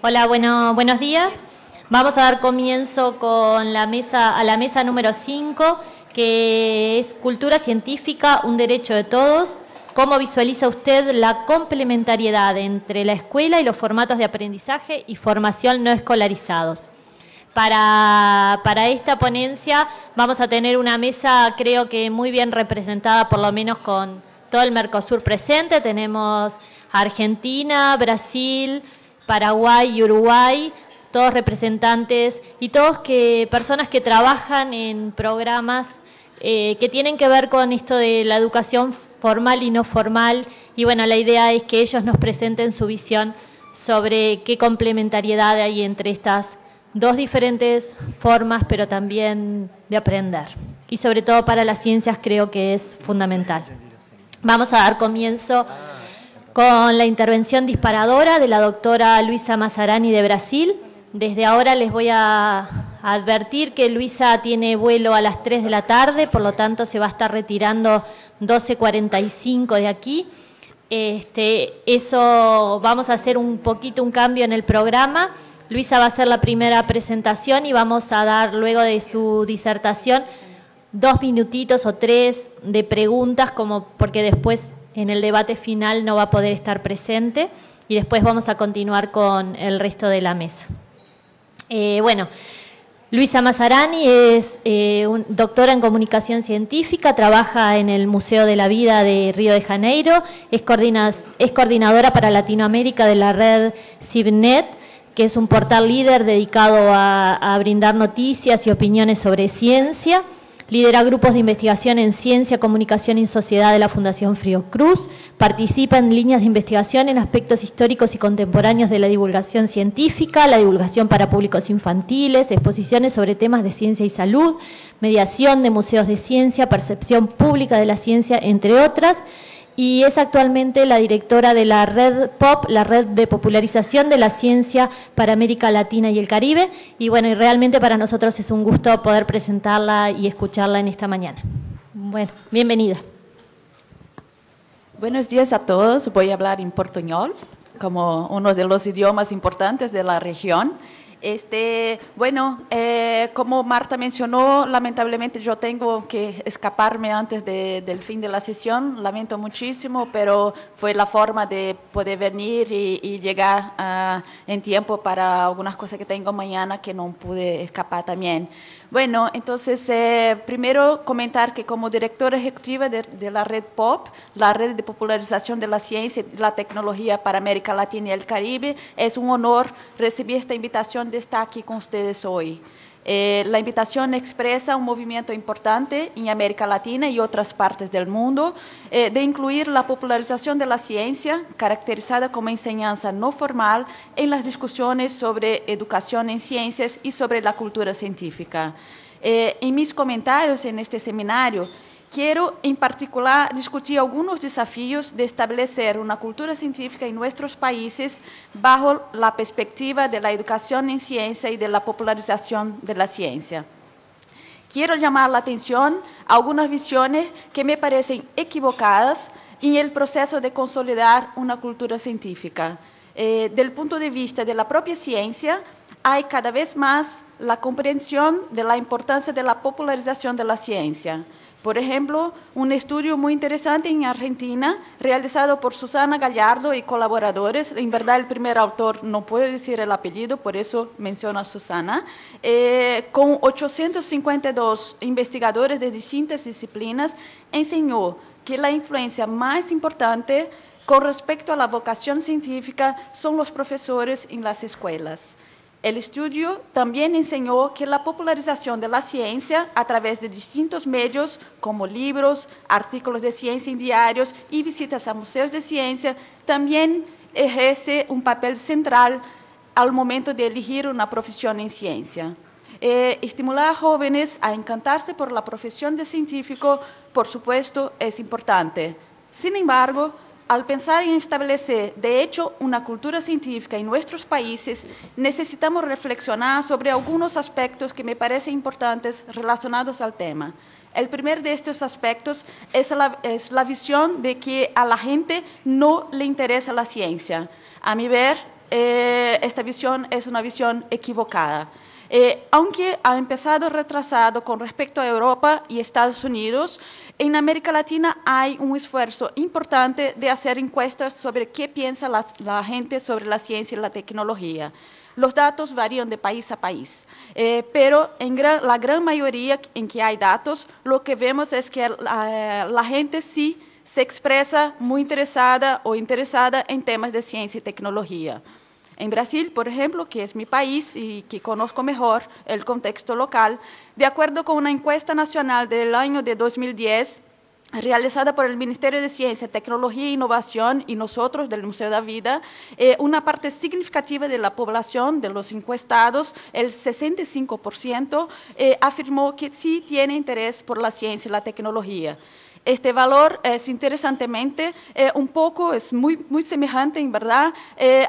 Hola, buenos días. Vamos a dar comienzo con la mesa número 5, que es Cultura Científica, un derecho de todos. ¿Cómo visualiza usted la complementariedad entre la escuela y los formatos de aprendizaje y formación no escolarizados? Para esta ponencia vamos a tener una mesa, creo que muy bien representada, por lo menos con todo el Mercosur presente. Tenemos Argentina, Brasil, Paraguay y Uruguay, todos representantes y todos personas que trabajan en programas que tienen que ver con esto de la educación formal y no formal. Y bueno, la idea es que ellos nos presenten su visión sobre qué complementariedad hay entre estas dos diferentes formas, pero también de aprender. Y sobre todo para las ciencias creo que es fundamental. Vamos a dar comienzo con la intervención disparadora de la doctora Luisa Mazzarani de Brasil. Desde ahora les voy a advertir que Luisa tiene vuelo a las 3 de la tarde, por lo tanto se va a estar retirando 12:45 de aquí. Eso vamos a hacer un cambio en el programa. Luisa va a hacer la primera presentación y vamos a dar luego de su disertación 2 minutitos o 3 de preguntas, porque después en el debate final no va a poder estar presente y después vamos a continuar con el resto de la mesa. Luisa Mazzarani es doctora en comunicación científica, trabaja en el Museo de la Vida de Río de Janeiro, es coordinadora para Latinoamérica de la red CIVNet, que es un portal líder dedicado a brindar noticias y opiniones sobre ciencia. Lidera grupos de investigación en ciencia, comunicación y sociedad de la Fundación Fiocruz. Participa en líneas de investigación en aspectos históricos y contemporáneos de la divulgación científica, la divulgación para públicos infantiles, exposiciones sobre temas de ciencia y salud, mediación de museos de ciencia, percepción pública de la ciencia, entre otras. Y es actualmente la directora de la Red POP, la Red de Popularización de la Ciencia para América Latina y el Caribe. Y bueno, y realmente para nosotros es un gusto poder presentarla y escucharla en esta mañana. Bueno, bienvenida. Buenos días a todos. Voy a hablar en portuñol, como uno de los idiomas importantes de la región. Como Marta mencionó, lamentablemente yo tengo que escaparme antes del fin de la sesión, lamento muchísimo, pero fue la forma de poder venir y llegar en tiempo para algunas cosas que tengo mañana que no pude escapar también. Bueno, entonces, primero comentar que como directora ejecutiva de la Red POP, la Red de Popularización de la Ciencia y la Tecnología para América Latina y el Caribe, es un honor recibir esta invitación de estar aquí con ustedes hoy. La invitación expresa un movimiento importante en América Latina y otras partes del mundo de incluir la popularización de la ciencia, caracterizada como enseñanza no formal, en las discusiones sobre educación en ciencias y sobre la cultura científica. En mis comentarios en este seminario, quiero en particular discutir algunos desafíos de establecer una cultura científica en nuestros países bajo la perspectiva de la educación en ciencia y de la popularización de la ciencia. Quiero llamar la atención a algunas visiones que me parecen equivocadas en el proceso de consolidar una cultura científica. Del punto de vista de la propia ciencia, hay cada vez más la comprensión de la importancia de la popularización de la ciencia. Por ejemplo, un estudio muy interesante en Argentina, realizado por Susana Gallardo y colaboradores, en verdad el primer autor no puede decir el apellido, por eso menciono a Susana, con 852 investigadores de distintas disciplinas, enseñó que la influencia más importante con respecto a la vocación científica son los profesores en las escuelas. El estudio también enseñó que la popularización de la ciencia a través de distintos medios, como libros, artículos de ciencia en diarios y visitas a museos de ciencia, también ejerce un papel central al momento de elegir una profesión en ciencia. Estimular a jóvenes a encantarse por la profesión de científico, por supuesto, es importante. Sin embargo, al pensar en establecer, de hecho, una cultura científica en nuestros países, necesitamos reflexionar sobre algunos aspectos que me parecen importantes relacionados al tema. El primer de estos aspectos es la visión de que a la gente no le interesa la ciencia. A mi ver, esta visión es una visión equivocada. Aunque ha empezado retrasado con respecto a Europa y Estados Unidos, en América Latina hay un esfuerzo importante de hacer encuestas sobre qué piensa la gente sobre la ciencia y la tecnología. Los datos varían de país a país, pero en la gran mayoría en que hay datos, lo que vemos es que la gente sí se expresa muy interesada o interesada en temas de ciencia y tecnología. En Brasil, por ejemplo, que es mi país y que conozco mejor el contexto local, de acuerdo con una encuesta nacional del año de 2010, realizada por el Ministerio de Ciencia, Tecnología e Innovación y nosotros del Museo da Vida, una parte significativa de la población, de los encuestados, el 65%, afirmó que sí tiene interés por la ciencia y la tecnología. Este valor es interesantemente es muy semejante en verdad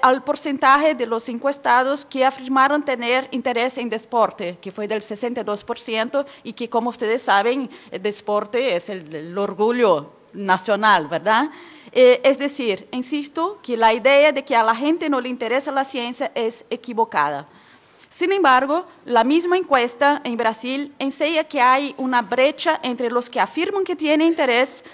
al porcentaje de los encuestados que afirmaron tener interés en deporte, que fue del 62% y que, como ustedes saben, el deporte es el orgullo nacional, ¿verdad? Es decir, insisto que la idea de que a la gente no le interesa la ciencia es equivocada. Sin embargo, la misma encuesta en Brasil enseña que hay una brecha entre los que afirman que tienen interés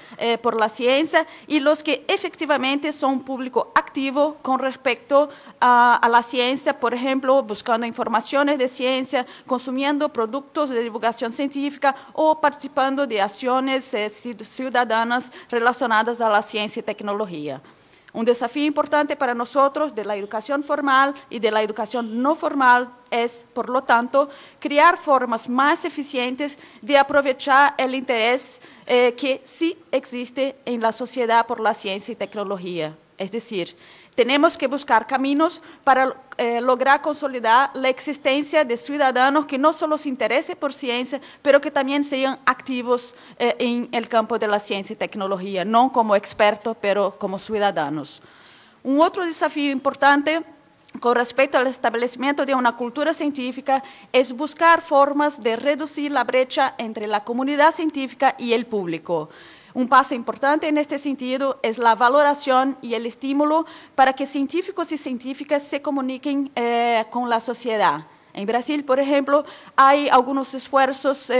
por la ciencia y los que efectivamente son un público activo con respecto a la ciencia, por ejemplo, buscando informaciones de ciencia, consumiendo productos de divulgación científica o participando de acciones ciudadanas relacionadas a la ciencia y tecnología. Un desafío importante para nosotros de la educación formal y de la educación no formal es, por lo tanto, crear formas más eficientes de aprovechar el interés que sí existe en la sociedad por la ciencia y tecnología. Es decir, tenemos que buscar caminos para lograr consolidar la existencia de ciudadanos que no solo se interesen por ciencia, pero que también sean activos en el campo de la ciencia y tecnología, no como expertos, pero como ciudadanos. Un otro desafío importante con respecto al establecimiento de una cultura científica es buscar formas de reducir la brecha entre la comunidad científica y el público. Un paso importante en este sentido es la valoración y el estímulo para que científicos y científicas se comuniquen con la sociedad. En Brasil, por ejemplo, hay algunos esfuerzos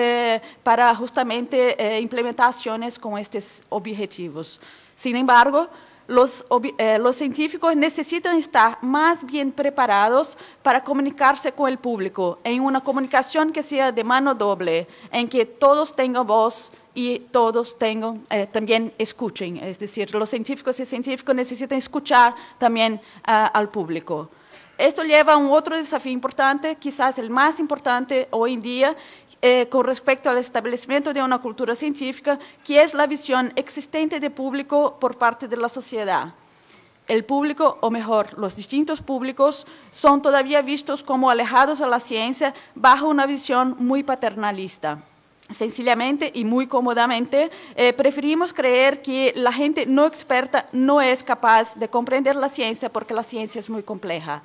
para justamente implementar acciones con estos objetivos. Sin embargo, los científicos necesitan estar más bien preparados para comunicarse con el público, en una comunicación que sea de mano doble, en que todos tengan voz y todos también escuchen. Es decir, los científicos y científicos necesitan escuchar también al público. Esto lleva a un otro desafío importante, quizás el más importante hoy en día, con respecto al establecimiento de una cultura científica, que es la visión existente de público por parte de la sociedad. El público, o mejor, los distintos públicos, son todavía vistos como alejados a la ciencia bajo una visión muy paternalista. Sencillamente y muy cómodamente, preferimos creer que la gente no experta no es capaz de comprender la ciencia porque la ciencia es muy compleja.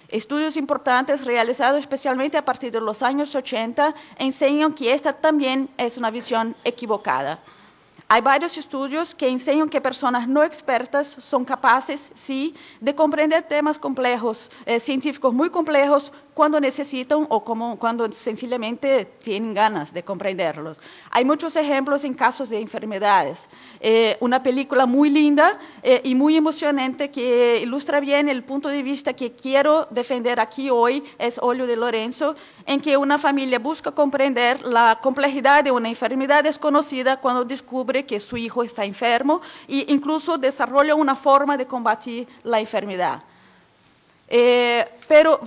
Estudios importantes realizados especialmente a partir de los años 80 enseñan que esta también es una visión equivocada. Hay varios estudios que enseñan que personas no expertas son capaces, sí, de comprender temas complejos, científicos muy complejos, cuando necesitan o cuando sencillamente tienen ganas de comprenderlos. Hay muchos ejemplos en casos de enfermedades. Una película muy linda y muy emocionante que ilustra bien el punto de vista que quiero defender aquí hoy es Olho de Lorenzo, en que una familia busca comprender la complejidad de una enfermedad desconocida cuando descubre que su hijo está enfermo e incluso desarrolla una forma de combatir la enfermedad. Pero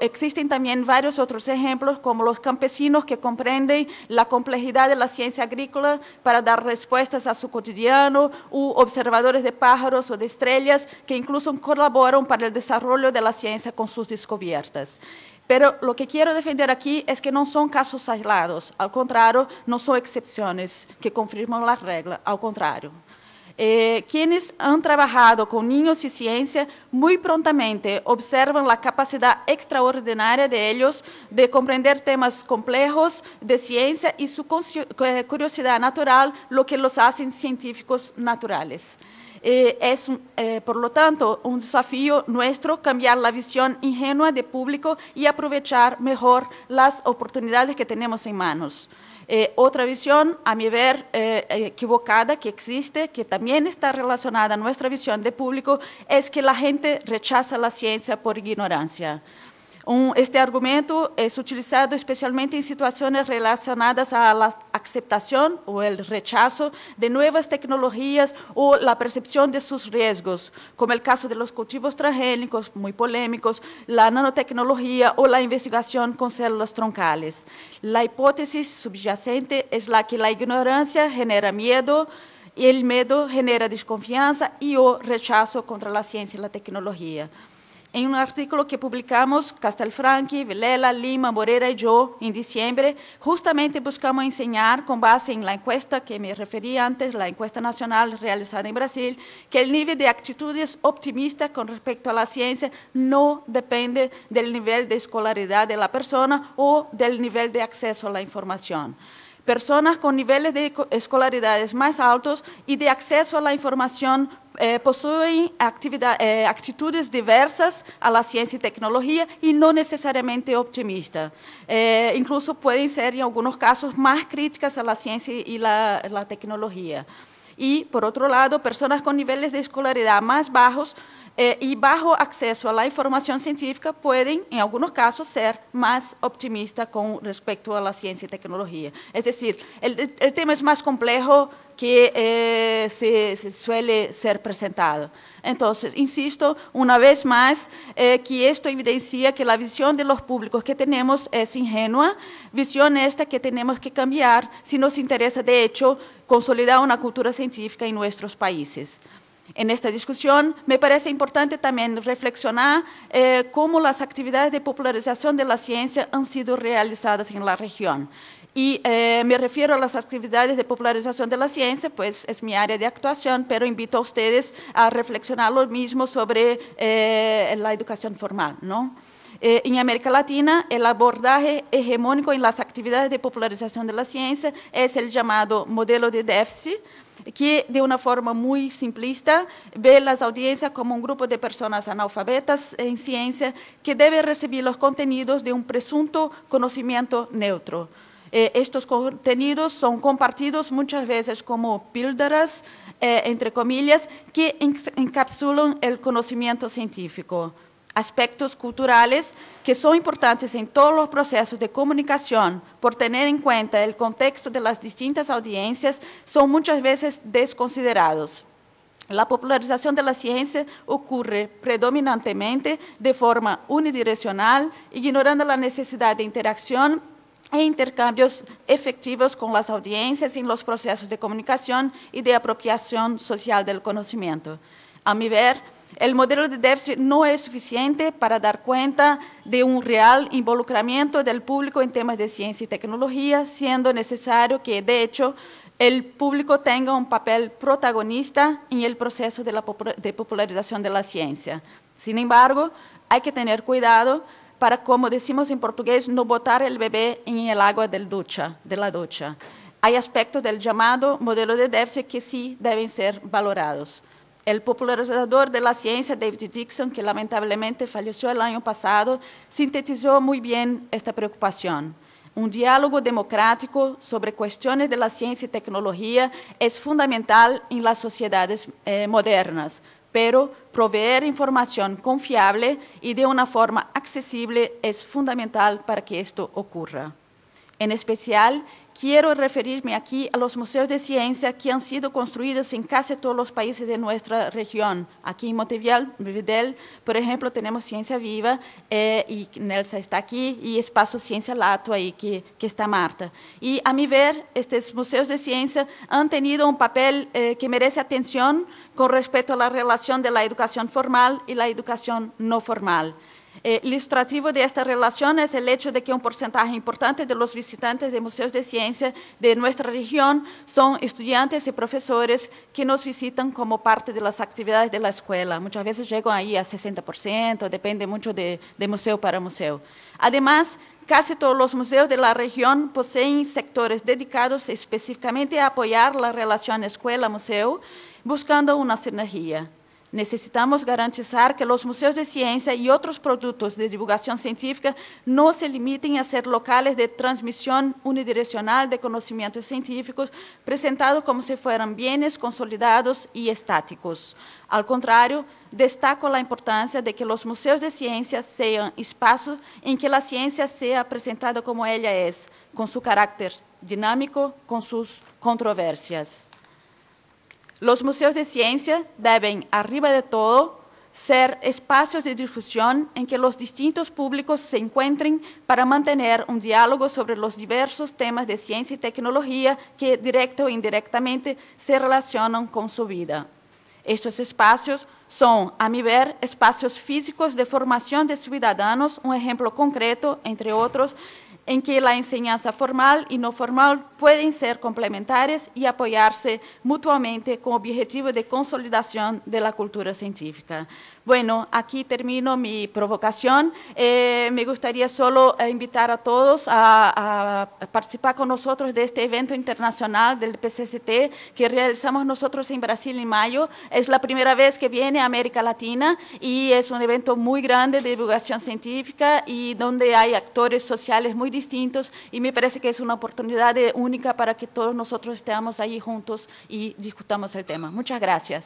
existen también varios otros ejemplos, como los campesinos que comprenden la complejidad de la ciencia agrícola para dar respuestas a su cotidiano, u observadores de pájaros o de estrellas que incluso colaboran para el desarrollo de la ciencia con sus descubiertas. Pero lo que quiero defender aquí es que no son casos aislados, al contrario, no son excepciones que confirman la regla, al contrario. Quienes han trabajado con niños y ciencia muy prontamente observan la capacidad extraordinaria de ellos de comprender temas complejos de ciencia y su curiosidad natural, lo que los hacen científicos naturales. Por lo tanto, un desafío nuestro cambiar la visión ingenua de público y aprovechar mejor las oportunidades que tenemos en manos. Otra visión, a mi ver, equivocada que existe, que también está relacionada a nuestra visión de público, es que la gente rechaza la ciencia por ignorancia. Este argumento es utilizado especialmente en situaciones relacionadas a la aceptación o el rechazo de nuevas tecnologías o la percepción de sus riesgos, como el caso de los cultivos transgénicos, muy polémicos, la nanotecnología o la investigación con células troncales. La hipótesis subyacente es la que la ignorancia genera miedo, y el miedo genera desconfianza y o rechazo contra la ciencia y la tecnología. En un artículo que publicamos, Castelfranchi, Vilela, Lima, Moreira y yo, en diciembre, justamente buscamos enseñar, con base en la encuesta que me referí antes, la encuesta nacional realizada en Brasil, que el nivel de actitudes optimistas con respecto a la ciencia no depende del nivel de escolaridad de la persona o del nivel de acceso a la información. Personas con niveles de escolaridades más altos y de acceso a la información poseen actitudes diversas a la ciencia y tecnología y no necesariamente optimistas. Incluso pueden ser, en algunos casos, más críticas a la ciencia y la tecnología. Y, por otro lado, personas con niveles de escolaridad más bajos y bajo acceso a la información científica pueden, en algunos casos, ser más optimistas con respecto a la ciencia y tecnología. Es decir, el tema es más complejo que se suele ser presentado. Entonces, insisto una vez más que esto evidencia que la visión de los públicos que tenemos es ingenua, visión esta que tenemos que cambiar si nos interesa, de hecho, consolidar una cultura científica en nuestros países. En esta discusión me parece importante también reflexionar cómo las actividades de popularización de la ciencia han sido realizadas en la región. Y me refiero a las actividades de popularización de la ciencia, pues es mi área de actuación, pero invito a ustedes a reflexionar lo mismo sobre la educación formal, ¿no? En América Latina, el abordaje hegemónico en las actividades de popularización de la ciencia es el llamado modelo de déficit, que de una forma muy simplista ve las audiencias como un grupo de personas analfabetas en ciencia que deben recibir los contenidos de un presunto conocimiento neutro. Estos contenidos son compartidos muchas veces como píldoras, entre comillas, que encapsulan el conocimiento científico. Aspectos culturales que son importantes en todos los procesos de comunicación por tener en cuenta el contexto de las distintas audiencias son muchas veces desconsiderados. La popularización de la ciencia ocurre predominantemente de forma unidireccional, ignorando la necesidad de interacción e intercambios efectivos con las audiencias en los procesos de comunicación y de apropiación social del conocimiento. A mi ver, el modelo de déficit no es suficiente para dar cuenta de un real involucramiento del público en temas de ciencia y tecnología, siendo necesario que, de hecho, el público tenga un papel protagonista en el proceso de popularización de la ciencia. Sin embargo, hay que tener cuidado para, como decimos en portugués, no botar el bebé en el agua de la ducha. Hay aspectos del llamado modelo de déficit que sí deben ser valorados. El popularizador de la ciencia, David Dixon, que lamentablemente falleció el año pasado, sintetizó muy bien esta preocupación. Un diálogo democrático sobre cuestiones de la ciencia y tecnología es fundamental en las sociedades modernas, pero proveer información confiable y de una forma accesible es fundamental para que esto ocurra. En especial, quiero referirme aquí a los museos de ciencia que han sido construidos en casi todos los países de nuestra región. Aquí en Montevideo, por ejemplo, tenemos Ciencia Viva, y Nelsa está aquí, y Espacio Ciencia Lato, ahí que está Marta. Y a mi ver, estos museos de ciencia han tenido un papel que merece atención con respecto a la relación de la educación formal y la educación no formal. Ilustrativo de esta relación es el hecho de que un porcentaje importante de los visitantes de museos de ciencia de nuestra región son estudiantes y profesores que nos visitan como parte de las actividades de la escuela. Muchas veces llegan ahí a 60%, depende mucho de museo para museo. Además, casi todos los museos de la región poseen sectores dedicados específicamente a apoyar la relación escuela-museo, buscando una sinergia. Necesitamos garantizar que los museos de ciencia y otros productos de divulgación científica no se limiten a ser locales de transmisión unidireccional de conocimientos científicos presentados como si fueran bienes consolidados y estáticos. Al contrario, destaco la importancia de que los museos de ciencia sean espacios en que la ciencia sea presentada como ella es, con su carácter dinámico, con sus controversias. Los museos de ciencia deben, arriba de todo, ser espacios de discusión en que los distintos públicos se encuentren para mantener un diálogo sobre los diversos temas de ciencia y tecnología que directa o indirectamente se relacionan con su vida. Estos espacios son, a mi ver, espacios físicos de formación de ciudadanos, un ejemplo concreto, entre otros, en que la enseñanza formal y no formal pueden ser complementarias y apoyarse mutuamente con objetivo de consolidación de la cultura científica. Bueno, aquí termino mi provocación. Me gustaría solo invitar a todos a participar con nosotros de este evento internacional del PCCT que realizamos nosotros en Brasil en mayo. Es la primera vez que viene a América Latina y es un evento muy grande de divulgación científica y donde hay actores sociales muy distintos y me parece que es una oportunidad única para que todos nosotros estemos ahí juntos y discutamos el tema. Muchas gracias.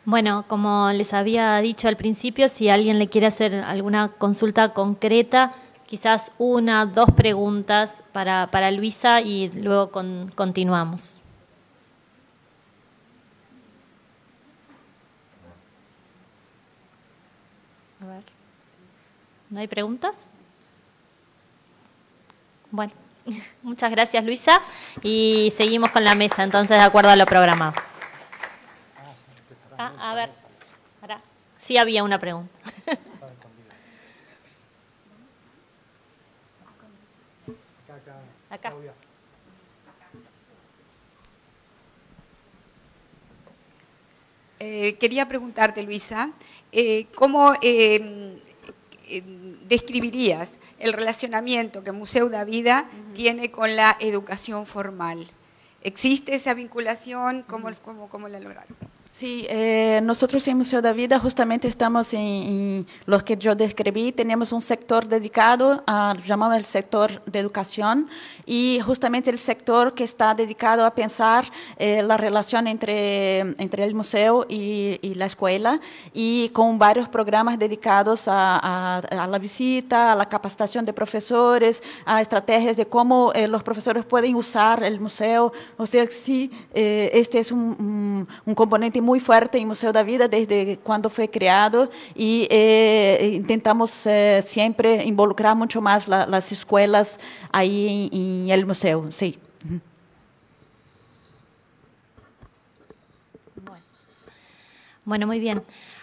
Bueno, como les había dicho al principio, si alguien le quiere hacer alguna consulta concreta, quizás 1, 2 preguntas para Luisa y luego continuamos. A ver. ¿No hay preguntas? Bueno, muchas gracias, Luisa, y seguimos con la mesa, entonces, de acuerdo a lo programado. A ver, ahora sí había una pregunta. Acá. Quería preguntarte, Luisa, ¿cómo describirías el relacionamiento que Museu da Vida tiene con la educación formal? ¿Existe esa vinculación? ¿Cómo la lograron? Sí, nosotros en Museu da Vida justamente estamos en lo que yo describí, tenemos un sector dedicado, llamamos el sector de educación, y justamente el sector que está dedicado a pensar la relación entre el museo y la escuela, y con varios programas dedicados a la visita, a la capacitación de profesores, a estrategias de cómo los profesores pueden usar el museo. O sea, sí, este es un componente muy fuerte en Museu da Vida desde cuando fue creado y intentamos siempre involucrar mucho más las escuelas ahí en el museo, sí. Bueno, muy bien.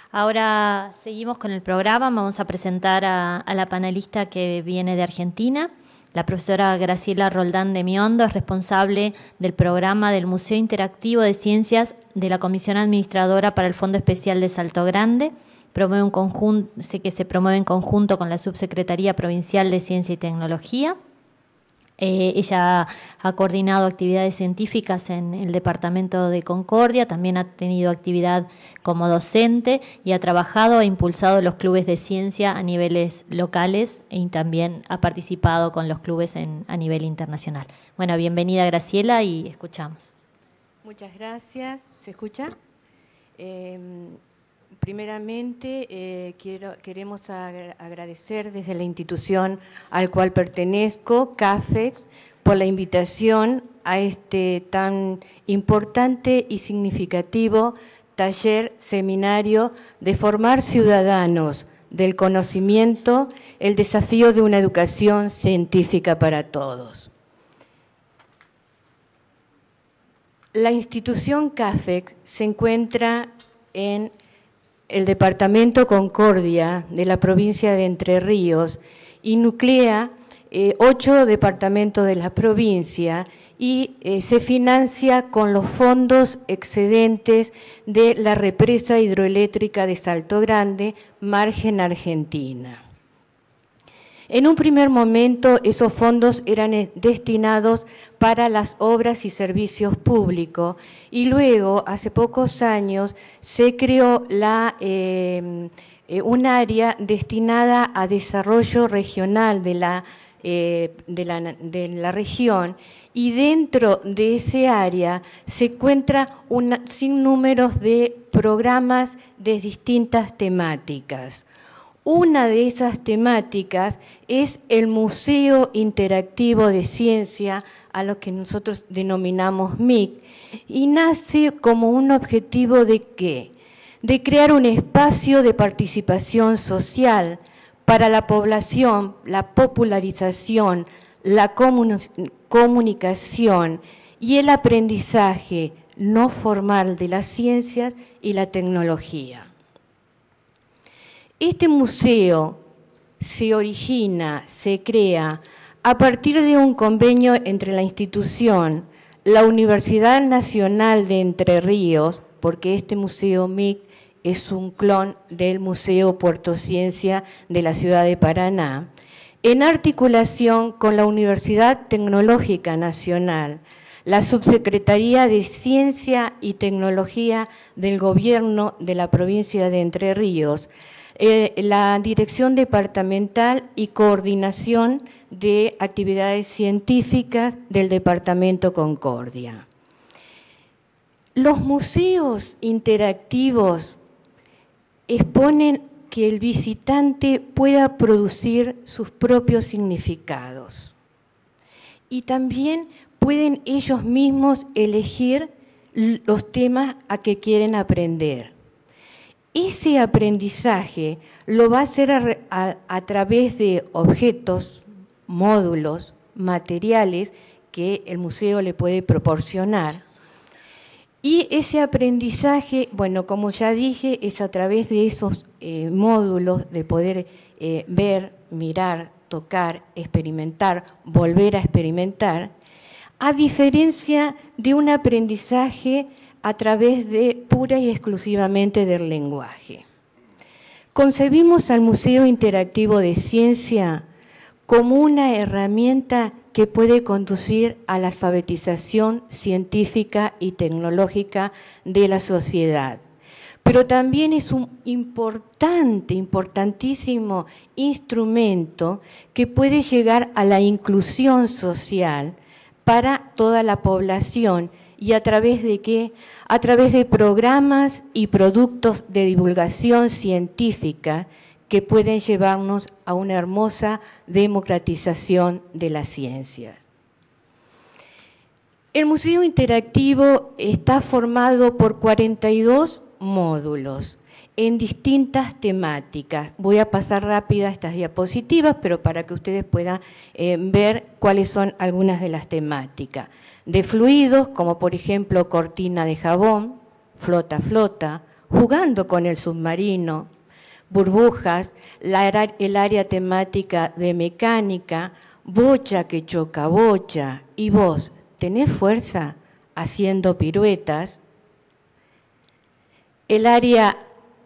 Ahora seguimos con el programa. Vamos a presentar a la panelista que viene de Argentina. La profesora Graciela Roldán de Miondo es responsable del programa del Museo Interactivo de Ciencias de la Comisión Administradora para el Fondo Especial de Salto Grande. Se promueve en conjunto con la Subsecretaría Provincial de Ciencia y Tecnología. Ella ha coordinado actividades científicas en el departamento de Concordia, también ha tenido actividad como docente y ha trabajado e impulsado los clubes de ciencia a niveles locales y también ha participado con los clubes a nivel internacional. Bueno, bienvenida Graciela y escuchamos. Muchas gracias. ¿Se escucha? Primeramente, queremos agradecer desde la institución al cual pertenezco, CAFEX, por la invitación a este tan importante y significativo taller, seminario de formar ciudadanos del conocimiento, el desafío de una educación científica para todos. La institución CAFEX se encuentra en el departamento Concordia de la provincia de Entre Ríos y nuclea 8 departamentos de la provincia y se financia con los fondos excedentes de la represa hidroeléctrica de Salto Grande, Margen Argentina. En un primer momento, esos fondos eran destinados para las obras y servicios públicos y luego, hace pocos años, se creó un área destinada a desarrollo regional de la región, y dentro de ese área se encuentra un sinnúmero de programas de distintas temáticas. Una de esas temáticas es el Museo Interactivo de Ciencia, a lo que nosotros denominamos MIC, y nace como un objetivo ¿de qué? De crear un espacio de participación social para la población, la popularización, la comunicación y el aprendizaje no formal de las ciencias y la tecnología. Este museo se origina, se crea a partir de un convenio entre la institución, la Universidad Nacional de Entre Ríos, porque este Museo MIC es un clon del Museo Puerto Ciencia de la ciudad de Paraná, en articulación con la Universidad Tecnológica Nacional, la Subsecretaría de Ciencia y Tecnología del Gobierno de la provincia de Entre Ríos, la Dirección Departamental y Coordinación de Actividades Científicas del Departamento Concordia. Los museos interactivos exponen que el visitante pueda producir sus propios significados y también pueden ellos mismos elegir los temas a que quieren aprender. Ese aprendizaje lo va a hacer a través de objetos, módulos, materiales que el museo le puede proporcionar. Y ese aprendizaje, bueno, como ya dije, es a través de esos módulos de poder ver, mirar, tocar, experimentar, volver a experimentar, a diferencia de un aprendizaje a través de pura y exclusivamente del lenguaje. Concebimos al Museo Interactivo de Ciencia como una herramienta que puede conducir a la alfabetización científica y tecnológica de la sociedad, pero también es un importantísimo instrumento que puede llegar a la inclusión social para toda la población. ¿Y a través de qué? A través de programas y productos de divulgación científica que pueden llevarnos a una hermosa democratización de las ciencias. El Museo Interactivo está formado por 42 módulos en distintas temáticas. Voy a pasar rápida estas diapositivas, pero para que ustedes puedan ver cuáles son algunas de las temáticas. De fluidos, como por ejemplo cortina de jabón, flota, flota, jugando con el submarino, burbujas, el área temática de mecánica, bocha que choca bocha, y vos tenés fuerza haciendo piruetas. El área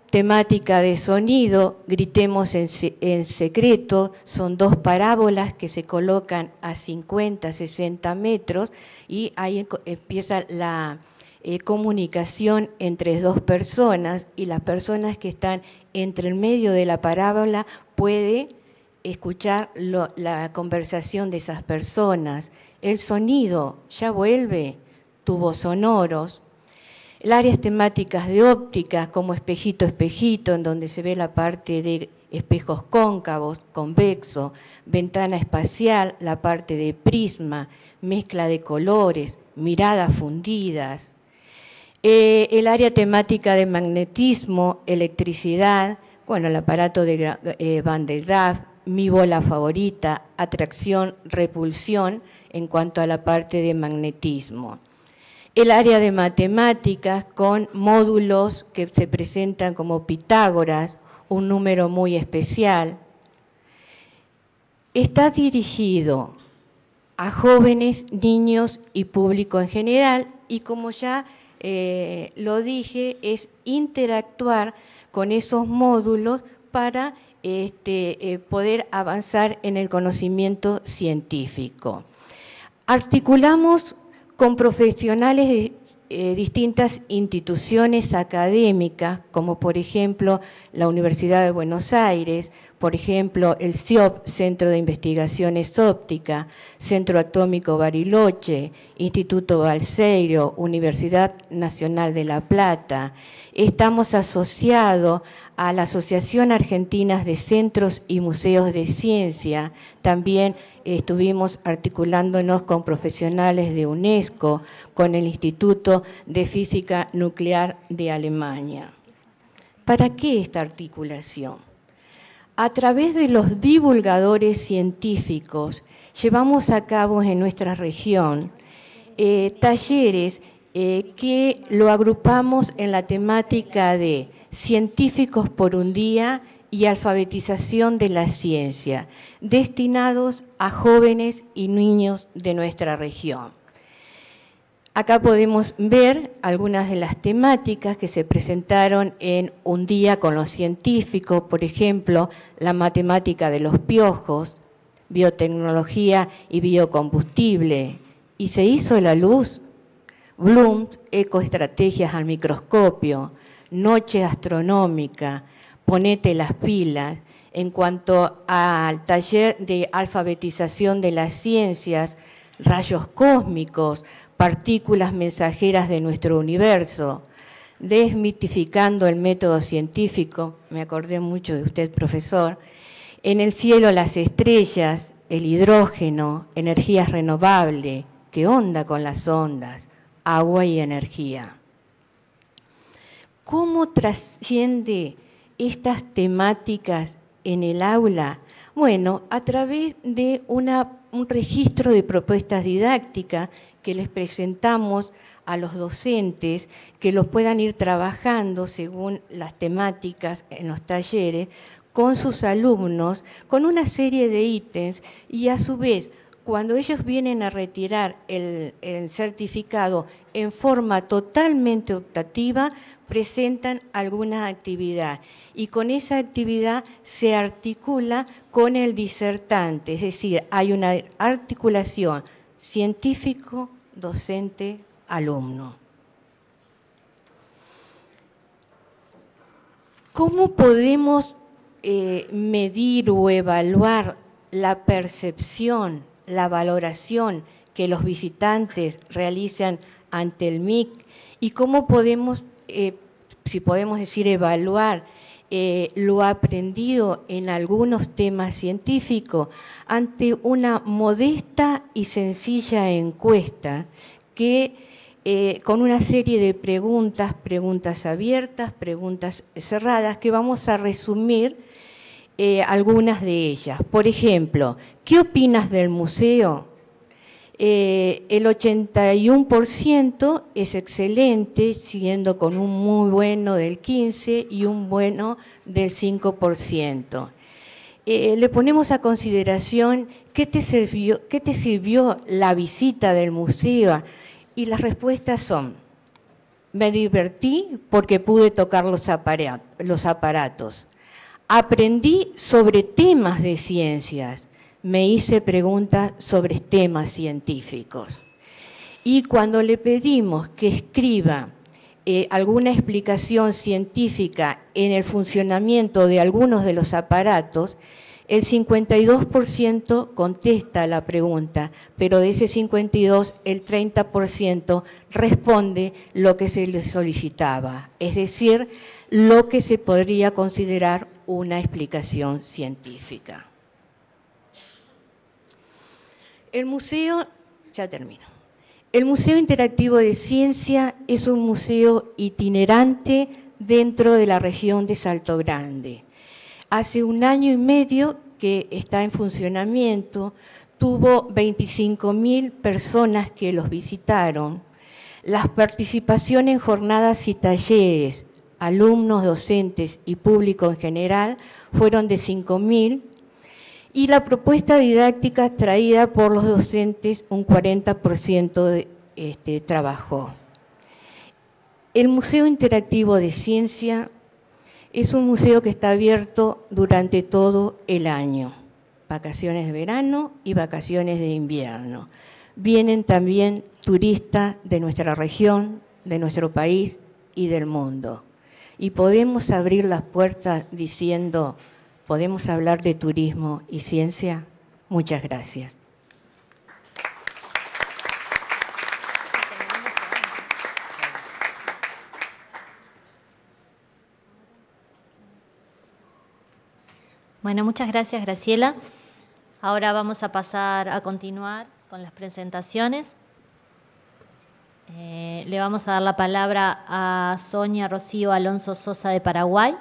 temática de sonido, gritemos en secreto, son 2 parábolas que se colocan a 50, 60 metros y ahí empieza la comunicación entre 2 personas y las personas que están entre el medio de la parábola puede escuchar la conversación de esas personas. El sonido ya vuelve, tubos sonoros. Las áreas temáticas de óptica, como espejito, espejito, en donde se ve la parte de espejos cóncavos, convexo, ventana espacial, la parte de prisma, mezcla de colores, miradas fundidas. El área temática de magnetismo, electricidad, bueno, el aparato de Van de Graaff, mi bola favorita, atracción, repulsión, en cuanto a la parte de magnetismo. El área de matemáticas con módulos que se presentan como Pitágoras, un número muy especial. Está dirigido a jóvenes, niños y público en general y como ya lo dije, es interactuar con esos módulos para poder avanzar en el conocimiento científico. Articulamos con profesionales de distintas instituciones académicas, como por ejemplo la Universidad de Buenos Aires, por ejemplo el CIOP, Centro de Investigaciones Ópticas, Centro Atómico Bariloche, Instituto Balseiro, Universidad Nacional de La Plata. Estamos asociados a la Asociación Argentina de Centros y Museos de Ciencia. También estuvimos articulándonos con profesionales de UNESCO, con el Instituto de Física Nuclear de Alemania. ¿Para qué esta articulación? A través de los divulgadores científicos llevamos a cabo en nuestra región talleres que lo agrupamos en la temática de científicos por un día y alfabetización de la ciencia, destinados a jóvenes y niños de nuestra región. Acá podemos ver algunas de las temáticas que se presentaron en Un día con los científicos, por ejemplo, la matemática de los piojos, biotecnología y biocombustible, y se hizo la luz. Bloom, ecoestrategias al microscopio, noche astronómica, ponete las pilas. En cuanto al taller de alfabetización de las ciencias, rayos cósmicos, partículas mensajeras de nuestro universo, desmitificando el método científico, me acordé mucho de usted, profesor, en el cielo las estrellas, el hidrógeno, energías renovables, ¿qué onda con las ondas? Agua y energía. ¿Cómo trasciende estas temáticas en el aula? Bueno, a través de un registro de propuestas didácticas que les presentamos a los docentes, que los puedan ir trabajando según las temáticas en los talleres, con sus alumnos, con una serie de ítems, y a su vez, cuando ellos vienen a retirar el certificado en forma totalmente optativa, presentan alguna actividad y con esa actividad se articula con el disertante, es decir, hay una articulación científico, docente, alumno. ¿Cómo podemos medir o evaluar la percepción, la valoración que los visitantes realizan ante el MIC y cómo podemos, si podemos decir, evaluar lo aprendido en algunos temas científicos ante una modesta y sencilla encuesta que con una serie de preguntas, preguntas abiertas, preguntas cerradas, que vamos a resumir algunas de ellas. Por ejemplo, ¿qué opinas del museo? El 81% es excelente, siguiendo con un muy bueno del 15% y un bueno del 5%. Le ponemos a consideración qué te sirvió la visita del museo, y las respuestas son: me divertí porque pude tocar los aparatos, aprendí sobre temas de ciencias, me hice preguntas sobre temas científicos. Y cuando le pedimos que escriba alguna explicación científica en el funcionamiento de algunos de los aparatos, el 52% contesta la pregunta, pero de ese 52%, el 30% responde lo que se le solicitaba, es decir, lo que se podría considerar una explicación científica. El museo, ya termino. El Museo Interactivo de Ciencia es un museo itinerante dentro de la región de Salto Grande. Hace 1 año y medio que está en funcionamiento, tuvo 25.000 personas que los visitaron. Las participaciones en jornadas y talleres, alumnos, docentes y público en general, fueron de 5.000, y la propuesta didáctica traída por los docentes, un 40% trabajó. El Museo Interactivo de Ciencia Es un museo que está abierto durante todo el año, vacaciones de verano y vacaciones de invierno. Vienen también turistas de nuestra región, de nuestro país y del mundo. Y podemos abrir las puertas diciendo, ¿podemos hablar de turismo y ciencia? Muchas gracias. Bueno, muchas gracias, Graciela. Ahora vamos a pasar a continuar con las presentaciones. Le vamos a dar la palabra a Sonia Rocío Alonso Sosa de Paraguay.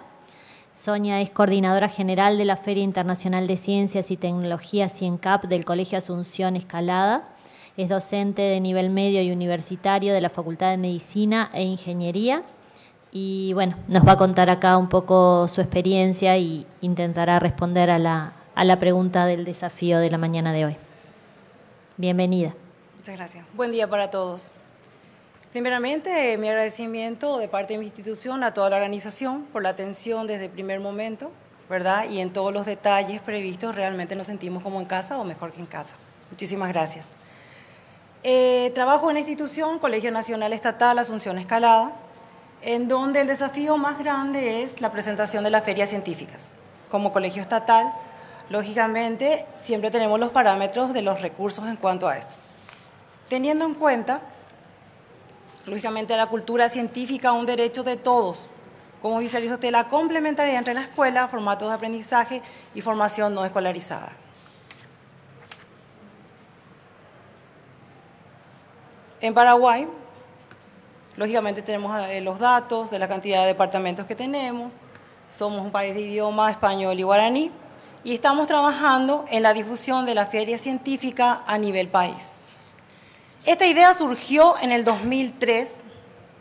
Sonia es coordinadora general de la Feria Internacional de Ciencias y Tecnología CIENCAP del Colegio Asunción Escalada. Es docente de nivel medio y universitario de la Facultad de Medicina e Ingeniería. Y bueno, nos va a contar acá un poco su experiencia y intentará responder a la pregunta del desafío de la mañana de hoy. Bienvenida. Muchas gracias. Buen día para todos. Primeramente, mi agradecimiento de parte de mi institución a toda la organización por la atención desde el primer momento, ¿verdad? Y en todos los detalles previstos realmente nos sentimos como en casa o mejor que en casa. Muchísimas gracias. Trabajo en la institución Colegio Nacional Estatal Asunción Escalada, en donde el desafío más grande es la presentación de las ferias científicas. Como colegio estatal, lógicamente, siempre tenemos los parámetros de los recursos en cuanto a esto. Teniendo en cuenta, lógicamente, la cultura científica, un derecho de todos. Como visualiza usted, la complementariedad entre la escuela, formatos de aprendizaje y formación no escolarizada. En Paraguay, lógicamente tenemos los datos de la cantidad de departamentos que tenemos. Somos un país de idioma español y guaraní y estamos trabajando en la difusión de la feria científica a nivel país. Esta idea surgió en el 2003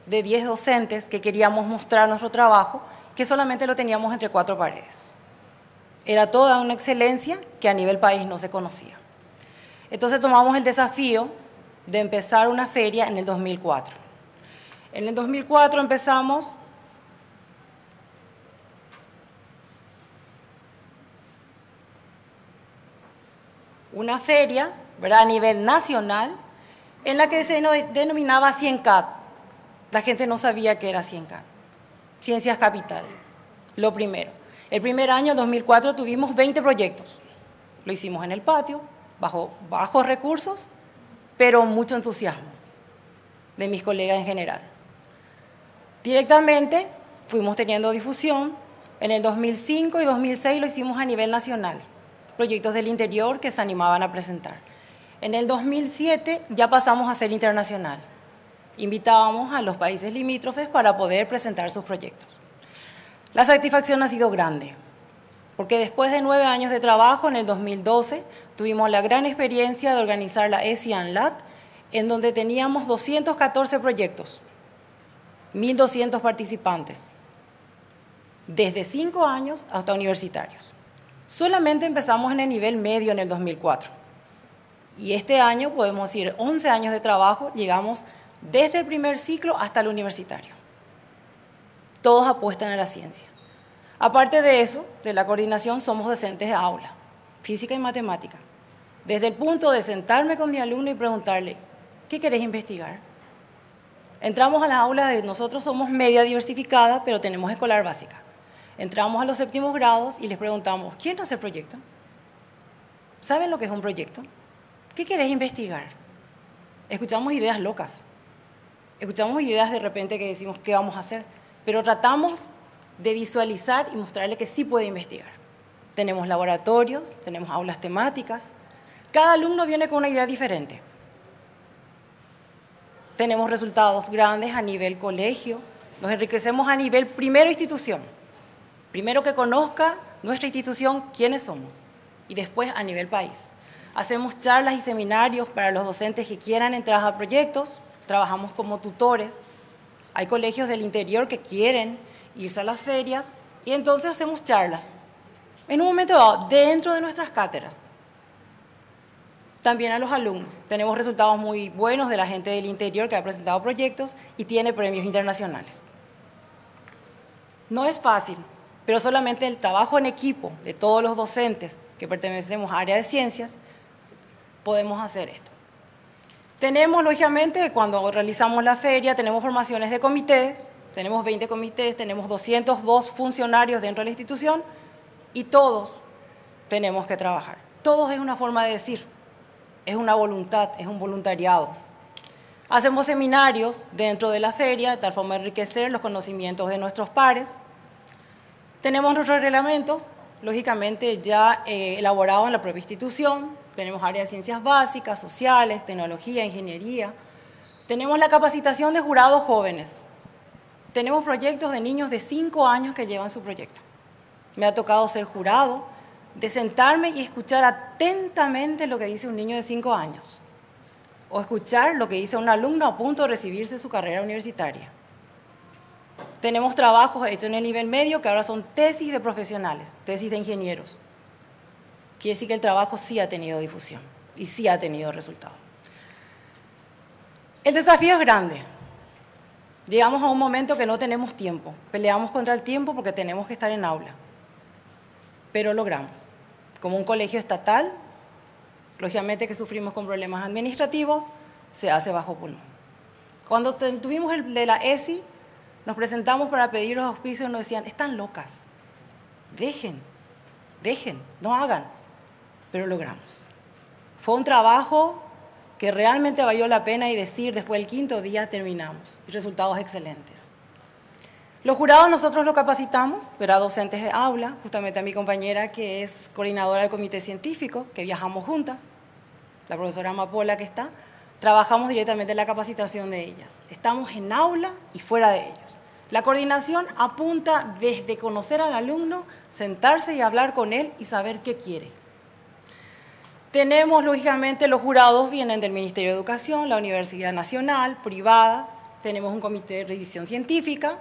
de 10 docentes que queríamos mostrar nuestro trabajo, que solamente lo teníamos entre 4 paredes. Era toda una excelencia que a nivel país no se conocía. Entonces tomamos el desafío de empezar una feria en el 2004. En el 2004 empezamos una feria, ¿verdad?, a nivel nacional, en la que se denominaba CIENCAP. La gente no sabía qué era CIENCAP. Ciencias Capital, lo primero. El primer año, 2004, tuvimos 20 proyectos. Lo hicimos en el patio, bajo bajos recursos, pero mucho entusiasmo de mis colegas en general. Directamente fuimos teniendo difusión. En el 2005 y 2006 lo hicimos a nivel nacional, proyectos del interior que se animaban a presentar. En el 2007 ya pasamos a ser internacional. Invitábamos a los países limítrofes para poder presentar sus proyectos. La satisfacción ha sido grande, porque después de 9 años de trabajo, en el 2012, tuvimos la gran experiencia de organizar la ESIANLAT, en donde teníamos 214 proyectos, 1.200 participantes, desde 5 años hasta universitarios. Solamente empezamos en el nivel medio en el 2004. Y este año, podemos decir, 11 años de trabajo, llegamos desde el primer ciclo hasta el universitario. Todos apuestan a la ciencia. Aparte de eso, de la coordinación, somos docentes de aula, física y matemática. Desde el punto de sentarme con mi alumno y preguntarle, ¿qué querés investigar? Entramos a las aulas, nosotros somos media diversificada, pero tenemos escolar básica. Entramos a los 7º grados y les preguntamos, ¿quién hace el proyecto? ¿Saben lo que es un proyecto? ¿Qué querés investigar? Escuchamos ideas locas. Escuchamos ideas de repente que decimos, ¿qué vamos a hacer? Pero tratamos de visualizar y mostrarle que sí puede investigar. Tenemos laboratorios, tenemos aulas temáticas. Cada alumno viene con una idea diferente. Tenemos resultados grandes a nivel colegio. Nos enriquecemos a nivel primero institución. Primero que conozca nuestra institución quiénes somos. Y después a nivel país. Hacemos charlas y seminarios para los docentes que quieran entrar a proyectos. Trabajamos como tutores. Hay colegios del interior que quieren irse a las ferias y entonces hacemos charlas. En un momento dado, dentro de nuestras cátedras. También a los alumnos. Tenemos resultados muy buenos de la gente del interior que ha presentado proyectos y tiene premios internacionales. No es fácil, pero solamente el trabajo en equipo de todos los docentes que pertenecemos a área de ciencias, podemos hacer esto. Tenemos, lógicamente, cuando realizamos la feria, tenemos formaciones de comités, tenemos 20 comités, tenemos 202 funcionarios dentro de la institución y todos tenemos que trabajar. Todos es una forma de decir, es una voluntad, es un voluntariado. Hacemos seminarios dentro de la feria de tal forma de enriquecer los conocimientos de nuestros pares. Tenemos nuestros reglamentos, lógicamente ya elaborados en la propia institución. Tenemos áreas de ciencias básicas, sociales, tecnología, ingeniería. Tenemos la capacitación de jurados jóvenes. Tenemos proyectos de niños de 5 años que llevan su proyecto. Me ha tocado ser jurado, de sentarme y escuchar atentamente lo que dice un niño de 5 años. O escuchar lo que dice un alumno a punto de recibirse su carrera universitaria. Tenemos trabajos hechos en el nivel medio que ahora son tesis de profesionales, tesis de ingenieros. Quiere decir que el trabajo sí ha tenido difusión y sí ha tenido resultado. El desafío es grande. Llegamos a un momento que no tenemos tiempo. Peleamos contra el tiempo porque tenemos que estar en aula. Pero logramos. Como un colegio estatal, lógicamente que sufrimos con problemas administrativos, se hace bajo pulmón. Cuando tuvimos el de la ESI, nos presentamos para pedir los auspicios y nos decían, están locas, dejen, no hagan, pero logramos. Fue un trabajo que realmente valió la pena y decir, después del 5.º día terminamos, y resultados excelentes. Los jurados nosotros lo capacitamos, pero a docentes de aula, justamente a mi compañera que es coordinadora del comité científico, que viajamos juntas, la profesora Amapola que está, trabajamos directamente en la capacitación de ellas. Estamos en aula y fuera de ellos. La coordinación apunta desde conocer al alumno, sentarse y hablar con él y saber qué quiere. Tenemos, lógicamente, los jurados vienen del Ministerio de Educación, la Universidad Nacional, privadas, tenemos un comité de revisión científica,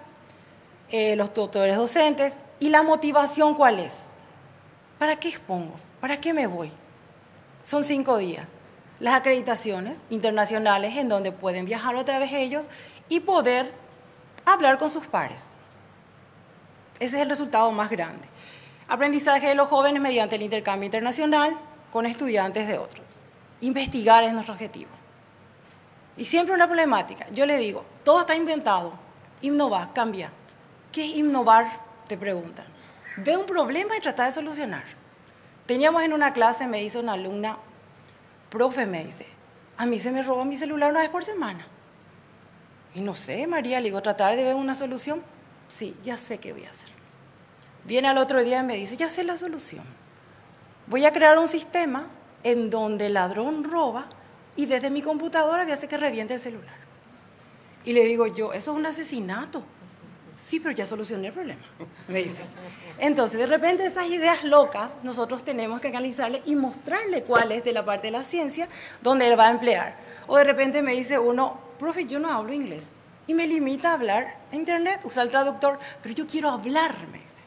los tutores docentes. ¿Y la motivación cuál es? ¿Para qué expongo? ¿Para qué me voy? Son 5 días. Las acreditaciones internacionales en donde pueden viajar otra vez ellos y poder hablar con sus pares. Ese es el resultado más grande. Aprendizaje de los jóvenes mediante el intercambio internacional con estudiantes de otros. Investigar es nuestro objetivo. Y siempre una problemática. Yo le digo, todo está inventado. Innovar, cambia. ¿Qué es innovar? Te preguntan. Ve un problema y trata de solucionar. Teníamos en una clase, me dice una alumna, profe, me dice, a mí se me roba mi celular 1 vez por semana. Y no sé, María, le digo, tratar de ver una solución. Sí, ya sé qué voy a hacer. Viene al otro día y me dice, ya sé la solución. Voy a crear un sistema en donde el ladrón roba y desde mi computadora voy a hacer que reviente el celular. Y le digo yo, eso es un asesinato. Sí, pero ya solucioné el problema, me dice. Entonces, de repente, esas ideas locas, nosotros tenemos que analizarle y mostrarle cuál es de la parte de la ciencia donde él va a emplear. O de repente me dice uno, profe, yo no hablo inglés. Y me limita a hablar en internet, usa el traductor, pero yo quiero hablar, me dice.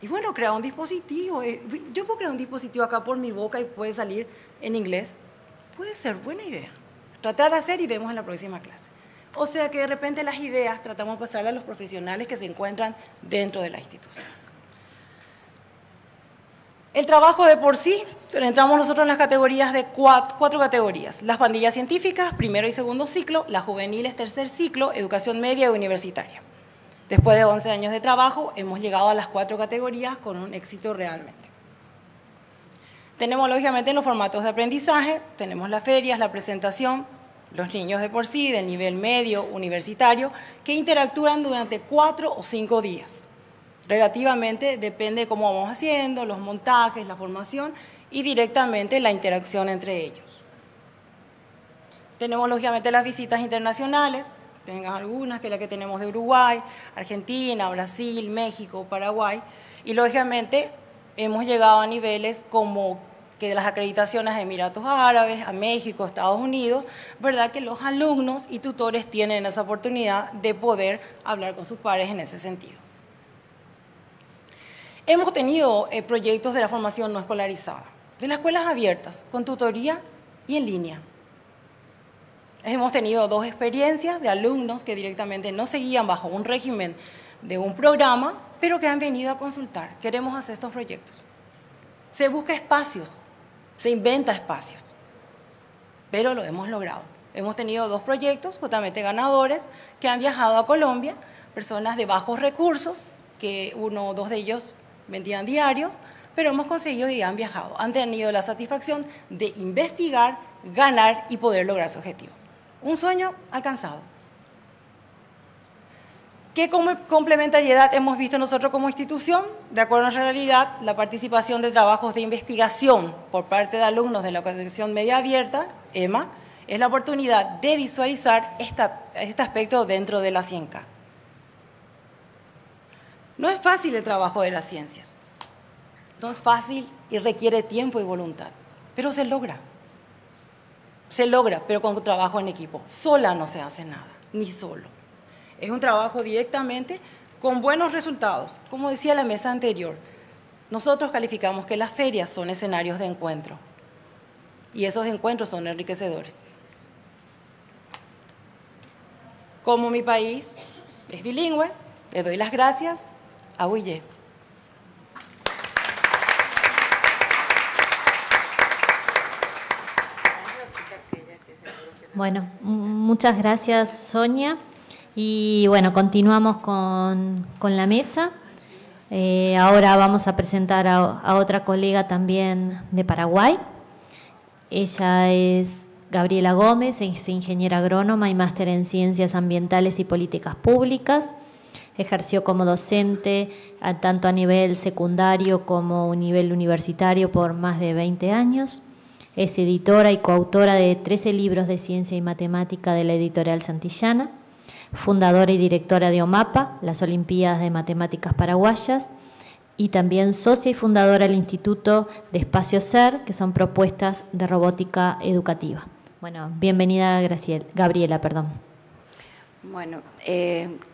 Y bueno, crea un dispositivo. Yo puedo crear un dispositivo acá por mi boca y puede salir en inglés. Puede ser buena idea. Tratar de hacer y vemos en la próxima clase. O sea que de repente las ideas tratamos de pasarlas a los profesionales que se encuentran dentro de la institución. El trabajo de por sí, entramos nosotros en las categorías de 4 categorías. Las pandillas científicas, 1.º y 2.º ciclo, las juveniles, 3.er ciclo, educación media y universitaria. Después de 11 años de trabajo, hemos llegado a las 4 categorías con un éxito realmente. Tenemos lógicamente los formatos de aprendizaje, tenemos las ferias, la presentación, los niños de por sí, del nivel medio, universitario, que interactúan durante 4 o 5 días. Relativamente depende de cómo vamos haciendo, los montajes, la formación y directamente la interacción entre ellos. Tenemos lógicamente las visitas internacionales, tengan algunas, que es la que tenemos de Uruguay, Argentina, Brasil, México, Paraguay, y lógicamente hemos llegado a niveles como que de las acreditaciones a Emiratos Árabes, a México, Estados Unidos, ¿verdad? Que los alumnos y tutores tienen esa oportunidad de poder hablar con sus pares en ese sentido. Hemos tenido proyectos de la formación no escolarizada, de las escuelas abiertas, con tutoría y en línea. Hemos tenido 2 experiencias de alumnos que directamente no seguían bajo un régimen de un programa, pero que han venido a consultar. Queremos hacer estos proyectos. Se busca espacios, se inventa espacios, pero lo hemos logrado. Hemos tenido 2 proyectos justamente ganadores que han viajado a Colombia, personas de bajos recursos, que 1 o 2 de ellos vendían diarios, pero hemos conseguido y han viajado. Han tenido la satisfacción de investigar, ganar y poder lograr su objetivo. Un sueño alcanzado. ¿Qué complementariedad hemos visto nosotros como institución? De acuerdo a nuestra realidad, la participación de trabajos de investigación por parte de alumnos de la Educación Media Abierta, EMA, es la oportunidad de visualizar este aspecto dentro de la CIENCA. No es fácil el trabajo de las ciencias. No es fácil y requiere tiempo y voluntad, pero se logra. Se logra, pero con trabajo en equipo. Sola no se hace nada, ni solo. Es un trabajo directamente con buenos resultados. Como decía la mesa anterior, nosotros calificamos que las ferias son escenarios de encuentro y esos encuentros son enriquecedores. Como mi país es bilingüe, le doy las gracias a Huille. Bueno, muchas gracias, Sonia. Y bueno, continuamos con la mesa. Ahora vamos a presentar a otra colega también de Paraguay. Ella es Gabriela Gómez, es ingeniera agrónoma y máster en Ciencias Ambientales y Políticas Públicas. Ejerció como docente tanto a nivel secundario como a nivel universitario por más de 20 años. Es editora y coautora de 13 libros de ciencia y matemática de la editorial Santillana. Fundadora y directora de OMAPA, las Olimpiadas de Matemáticas Paraguayas, y también socia y fundadora del Instituto de Espacio SER, que son propuestas de robótica educativa. Bueno, bienvenida Gabriela. Bueno,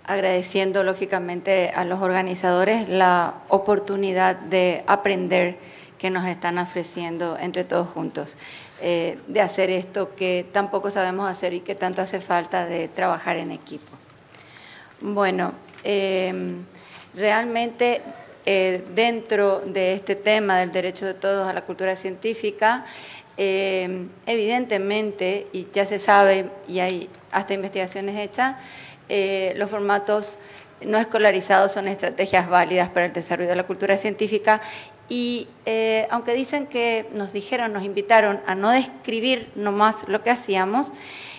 agradeciendo lógicamente a los organizadores la oportunidad de aprender que nos están ofreciendo entre todos juntos, de hacer esto que tan poco sabemos hacer y que tanto hace falta de trabajar en equipo. Bueno, realmente dentro de este tema del derecho de todos a la cultura científica, evidentemente, y ya se sabe, y hay hasta investigaciones hechas, los formatos no escolarizados son estrategias válidas para el desarrollo de la cultura científica. Y aunque dicen que nos invitaron a no describir nomás lo que hacíamos,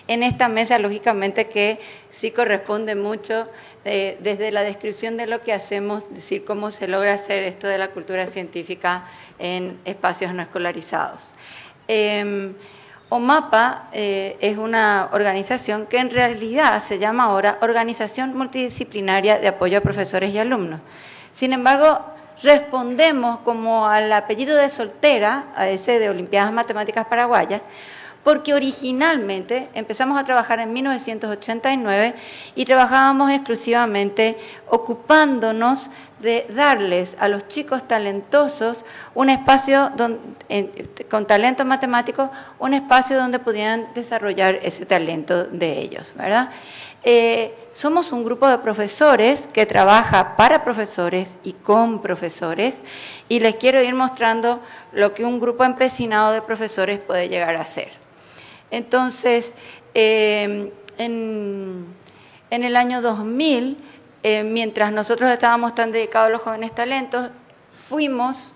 en esta mesa lógicamente que sí corresponde mucho desde la descripción de lo que hacemos, decir cómo se logra hacer esto de la cultura científica en espacios no escolarizados. OMAPA es una organización que en realidad se llama ahora Organización Multidisciplinaria de Apoyo a Profesores y Alumnos. Sin embargo, respondemos como al apellido de soltera, a ese de Olimpiadas Matemáticas Paraguayas, porque originalmente empezamos a trabajar en 1989 y trabajábamos exclusivamente ocupándonos de darles a los chicos talentosos un espacio con talento matemático, un espacio donde pudieran desarrollar ese talento de ellos, ¿verdad? Somos un grupo de profesores que trabaja para profesores y con profesores, y les quiero ir mostrando lo que un grupo empecinado de profesores puede llegar a hacer. Entonces, en el año 2000, mientras nosotros estábamos tan dedicados a los jóvenes talentos, fuimos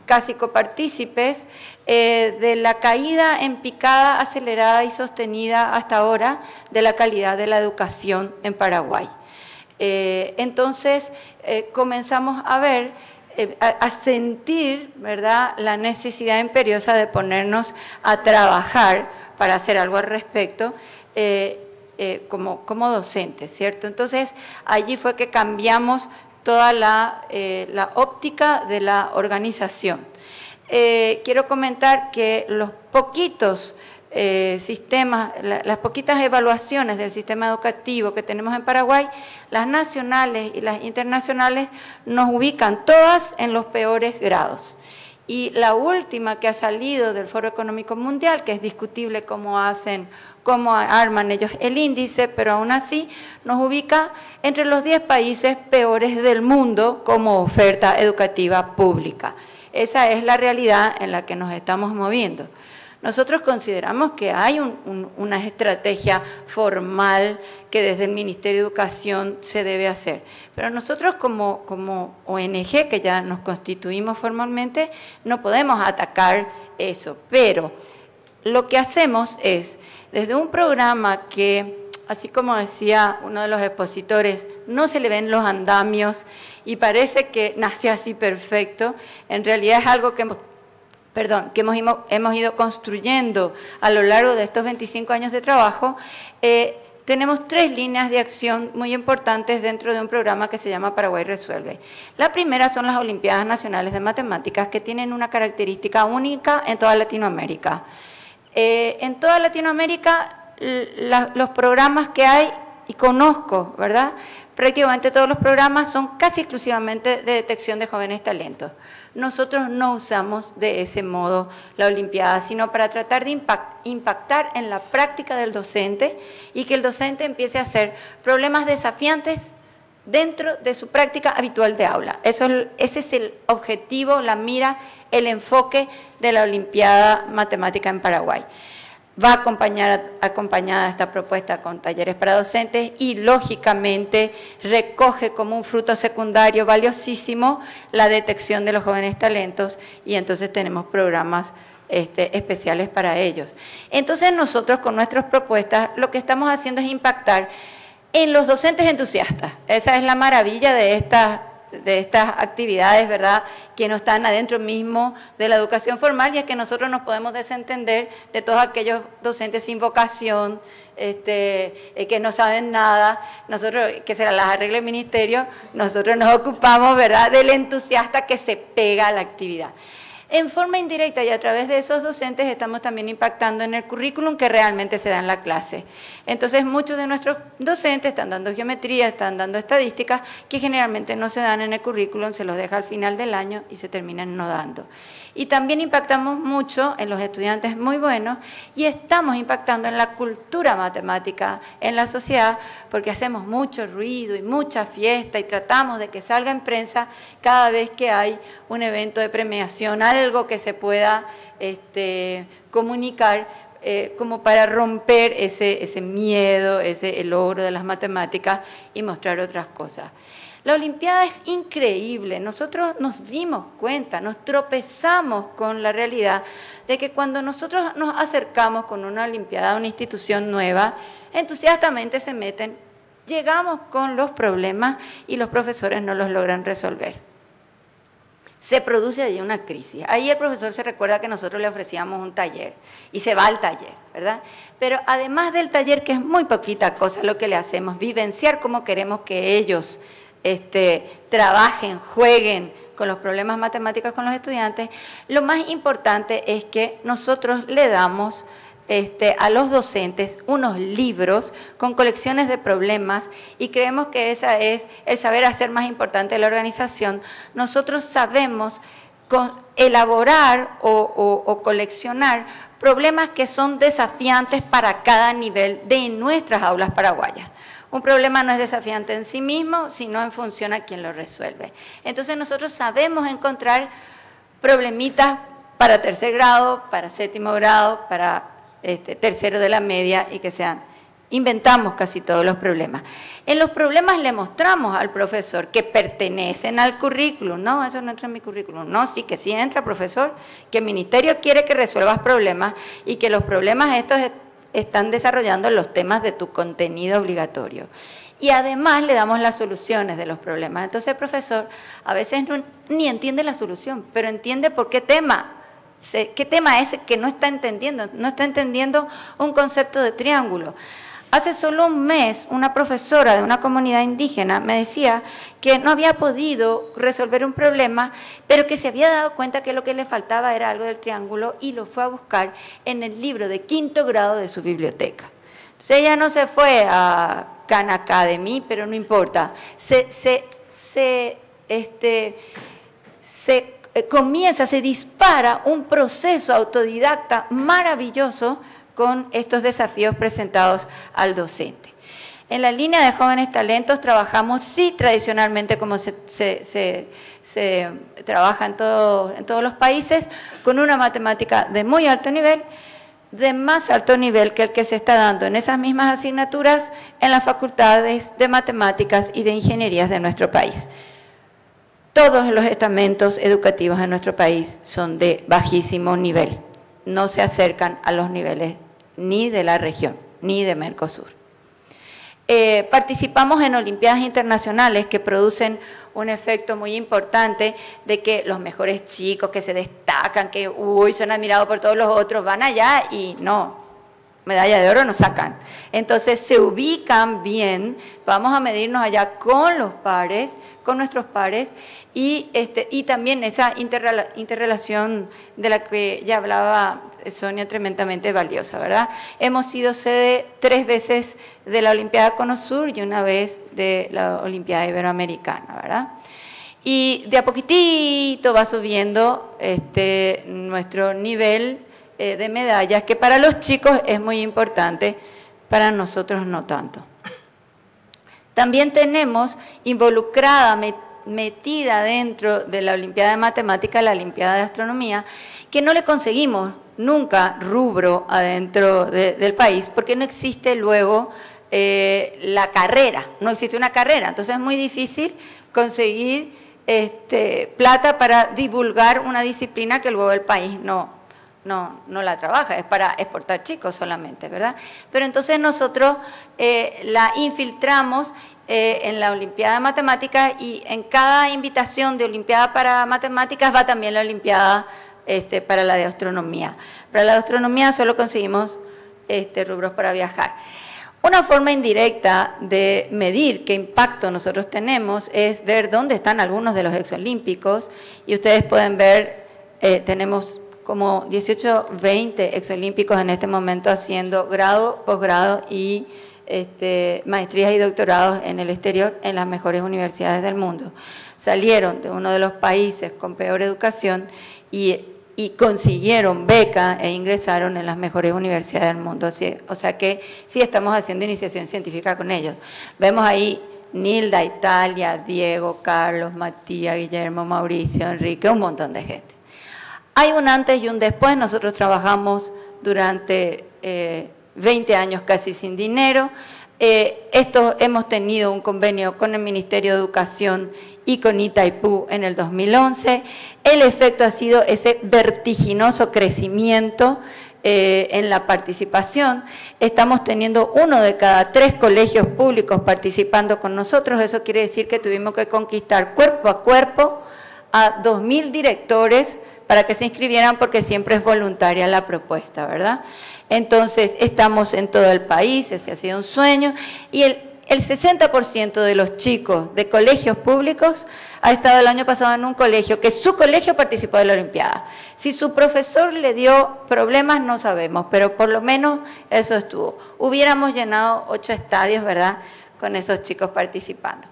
casi copartícipes de la caída en picada acelerada y sostenida hasta ahora de la calidad de la educación en Paraguay. Entonces comenzamos a ver, a sentir, ¿verdad?, la necesidad imperiosa de ponernos a trabajar para hacer algo al respecto como docentes, ¿cierto? Entonces allí fue que cambiamos toda la óptica de la organización. Quiero comentar que los poquitos sistemas, las poquitas evaluaciones del sistema educativo que tenemos en Paraguay, las nacionales y las internacionales nos ubican todas en los peores grados. Y la última que ha salido del Foro Económico Mundial, que es discutible cómo arman ellos el índice, pero aún así nos ubica entre los 10 países peores del mundo como oferta educativa pública. Esa es la realidad en la que nos estamos moviendo. Nosotros consideramos que hay una estrategia formal que desde el Ministerio de Educación se debe hacer. Pero nosotros como ONG, que ya nos constituimos formalmente, no podemos atacar eso. Pero lo que hacemos es, desde un programa que, así como decía uno de los expositores, no se le ven los andamios y parece que nació así perfecto, en realidad es algo que hemos ido construyendo a lo largo de estos 25 años de trabajo. Tenemos 3 líneas de acción muy importantes dentro de un programa que se llama Paraguay Resuelve. La primera son las Olimpiadas Nacionales de Matemáticas, que tienen una característica única en toda Latinoamérica. En toda Latinoamérica, los programas que hay, y conozco, ¿verdad?, prácticamente todos los programas son casi exclusivamente de detección de jóvenes talentos. Nosotros no usamos de ese modo la Olimpiada, sino para tratar de impactar en la práctica del docente y que el docente empiece a hacer problemas desafiantes dentro de su práctica habitual de aula. Ese es el objetivo, la mira, el enfoque de la Olimpiada Matemática en Paraguay. Va acompañada esta propuesta con talleres para docentes y, lógicamente, recoge como un fruto secundario valiosísimo la detección de los jóvenes talentos y entonces tenemos programas especiales para ellos. Entonces nosotros con nuestras propuestas lo que estamos haciendo es impactar en los docentes entusiastas. Esa es la maravilla de estas actividades, ¿verdad?, que no están adentro mismo de la educación formal, y es que nosotros nos podemos desentender de todos aquellos docentes sin vocación, que no saben nada. Nosotros, que se las arregle el ministerio, nosotros nos ocupamos, ¿verdad?, del entusiasta que se pega a la actividad. En forma indirecta y a través de esos docentes estamos también impactando en el currículum que realmente se da en la clase. Entonces muchos de nuestros docentes están dando geometría, están dando estadísticas que generalmente no se dan en el currículum, se los deja al final del año y se terminan no dando. Y también impactamos mucho en los estudiantes muy buenos y estamos impactando en la cultura matemática en la sociedad, porque hacemos mucho ruido y mucha fiesta y tratamos de que salga en prensa cada vez que hay un evento de premiación, algo que se pueda comunicar como para romper ese miedo, el logro de las matemáticas y mostrar otras cosas. La Olimpiada es increíble. Nosotros nos dimos cuenta, nos tropezamos con la realidad de que cuando nosotros nos acercamos con una Olimpiada a una institución nueva, entusiastamente se meten, llegamos con los problemas y los profesores no los logran resolver. Se produce allí una crisis. Ahí el profesor se recuerda que nosotros le ofrecíamos un taller y se va al taller, ¿verdad? Pero además del taller, que es muy poquita cosa lo que le hacemos, vivenciar cómo queremos que ellos trabajen, jueguen con los problemas matemáticos con los estudiantes, lo más importante es que nosotros le damos a los docentes unos libros con colecciones de problemas y creemos que ese es el saber hacer más importante de la organización. Nosotros sabemos elaborar o coleccionar problemas que son desafiantes para cada nivel de nuestras aulas paraguayas. Un problema no es desafiante en sí mismo, sino en función a quien lo resuelve. Entonces nosotros sabemos encontrar problemitas para 3er grado, para 7º grado, para tercero de la media y que sean. Inventamos casi todos los problemas. En los problemas le mostramos al profesor que pertenecen al currículum. No, eso no entra en mi currículum. No, sí que sí entra, profesor, que el ministerio quiere que resuelvas problemas y que los problemas estos están desarrollando los temas de tu contenido obligatorio. Y además le damos las soluciones de los problemas. Entonces el profesor a veces ni entiende la solución, pero entiende por qué tema es que no está entendiendo un concepto de triángulo. Hace solo un mes, una profesora de una comunidad indígena me decía que no había podido resolver un problema, pero que se había dado cuenta que lo que le faltaba era algo del triángulo y lo fue a buscar en el libro de 5º grado de su biblioteca. Entonces ella no se fue a Khan Academy, pero no importa. Se se dispara un proceso autodidacta maravilloso con estos desafíos presentados al docente. En la línea de jóvenes talentos trabajamos, sí, tradicionalmente como se trabaja en todos los países, con una matemática de muy alto nivel, de más alto nivel que el que se está dando en esas mismas asignaturas en las facultades de matemáticas y de ingenierías de nuestro país. Todos los estamentos educativos en nuestro país son de bajísimo nivel, no se acercan a los niveles ni de la región, ni de Mercosur. Participamos en olimpiadas internacionales que producen un efecto muy importante de que los mejores chicos que se destacan, que son admirados por todos los otros, van allá y no, medalla de oro no sacan. Entonces se ubican bien, vamos a medirnos allá con los pares, con nuestros pares, y también esa interrelación de la que ya hablaba Sonia, tremendamente valiosa, ¿verdad? Hemos sido sede 3 veces de la Olimpiada Cono Sur y 1 vez de la Olimpiada Iberoamericana, ¿verdad? Y de a poquitito va subiendo nuestro nivel de medallas, que para los chicos es muy importante, para nosotros no tanto. También tenemos involucrada, metida dentro de la Olimpiada de Matemática, la Olimpiada de Astronomía, que no le conseguimos nunca rubro adentro del país, porque no existe luego la carrera, no existe una carrera, entonces es muy difícil conseguir plata para divulgar una disciplina que luego el país no la trabaja, es para exportar chicos solamente, ¿verdad? Pero entonces nosotros la infiltramos en la Olimpiada de Matemáticas, y en cada invitación de Olimpiada para Matemáticas va también la Olimpiada para la de Astronomía. Para la de Astronomía solo conseguimos rubros para viajar. Una forma indirecta de medir qué impacto nosotros tenemos es ver dónde están algunos de los exolímpicos, y ustedes pueden ver, tenemos como 18, 20 exolímpicos en este momento haciendo grado, posgrado y maestrías y doctorados en el exterior en las mejores universidades del mundo. Salieron de uno de los países con peor educación y consiguieron beca e ingresaron en las mejores universidades del mundo. O sea que sí estamos haciendo iniciación científica con ellos. Vemos ahí Nilda, Italia, Diego, Carlos, Matías, Guillermo, Mauricio, Enrique, un montón de gente. Hay un antes y un después. Nosotros trabajamos durante 20 años casi sin dinero. Hemos tenido un convenio con el Ministerio de Educación y con Itaipú en el 2011. El efecto ha sido ese vertiginoso crecimiento en la participación. Estamos teniendo 1 de cada 3 colegios públicos participando con nosotros. Eso quiere decir que tuvimos que conquistar cuerpo a cuerpo a 2.000 directores para que se inscribieran, porque siempre es voluntaria la propuesta, ¿verdad? Entonces, estamos en todo el país, ese ha sido un sueño, y el 60% de los chicos de colegios públicos ha estado el año pasado en un colegio, que su colegio participó de la Olimpiada. Si su profesor le dio problemas, no sabemos, pero por lo menos eso estuvo. Hubiéramos llenado 8 estadios, ¿verdad?, con esos chicos participando.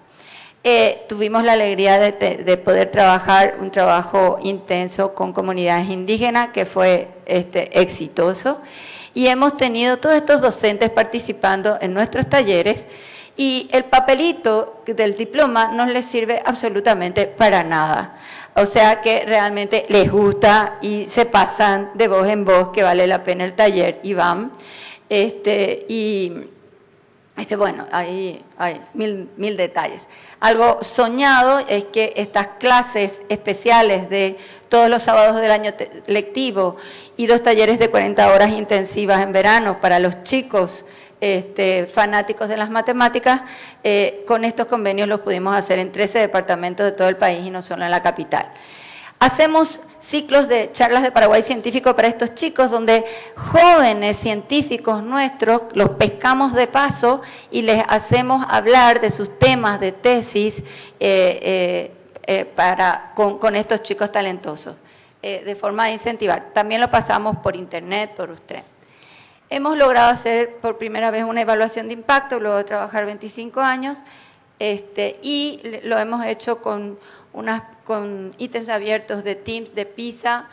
Tuvimos la alegría de poder trabajar un trabajo intenso con comunidades indígenas, que fue exitoso, y hemos tenido todos estos docentes participando en nuestros talleres, y el papelito del diploma no les sirve absolutamente para nada. O sea que realmente les gusta y se pasan de voz en voz que vale la pena el taller y van. Bueno, ahí hay mil detalles. Algo soñado es que estas clases especiales de todos los sábados del año lectivo y 2 talleres de 40 horas intensivas en verano para los chicos fanáticos de las matemáticas, con estos convenios los pudimos hacer en 13 departamentos de todo el país y no solo en la capital. Hacemos ciclos de charlas de Paraguay científico para estos chicos, donde jóvenes científicos nuestros los pescamos de paso y les hacemos hablar de sus temas de tesis con estos chicos talentosos, de forma de incentivar. También lo pasamos por internet, por Ustream. Hemos logrado hacer por primera vez una evaluación de impacto, luego de trabajar 25 años, y lo hemos hecho con ítems abiertos de Teams, de PISA,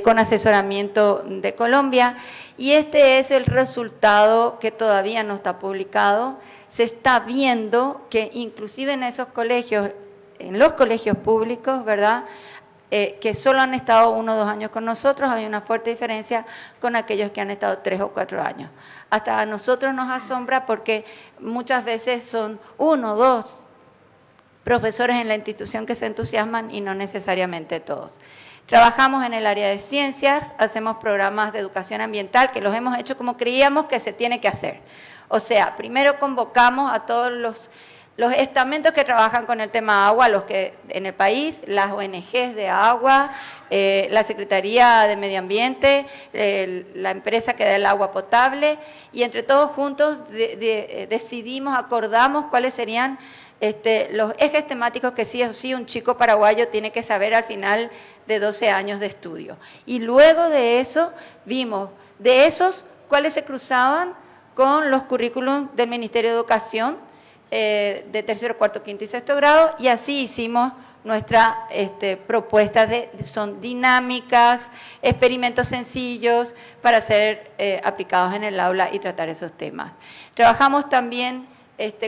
con asesoramiento de Colombia, y este es el resultado que todavía no está publicado. Se está viendo que inclusive en esos colegios, en los colegios públicos, ¿verdad?, que solo han estado 1 o 2 años con nosotros, hay una fuerte diferencia con aquellos que han estado 3 o 4 años. Hasta a nosotros nos asombra porque muchas veces son 1 o 2 profesores en la institución que se entusiasman y no necesariamente todos. Trabajamos en el área de ciencias, hacemos programas de educación ambiental que los hemos hecho como creíamos que se tiene que hacer. O sea, primero convocamos a todos los estamentos que trabajan con el tema agua, los que en el país, las ONGs de agua, la Secretaría de Medio Ambiente, la empresa que da el agua potable, y entre todos juntos decidimos, acordamos cuáles serían los ejes temáticos que sí o sí un chico paraguayo tiene que saber al final de 12 años de estudio. Y luego de eso vimos de esos cuáles se cruzaban con los currículums del Ministerio de Educación, de 3º, 4º, 5º y 6º grado, y así hicimos nuestras propuestas, son dinámicas, experimentos sencillos para ser aplicados en el aula y tratar esos temas. Trabajamos también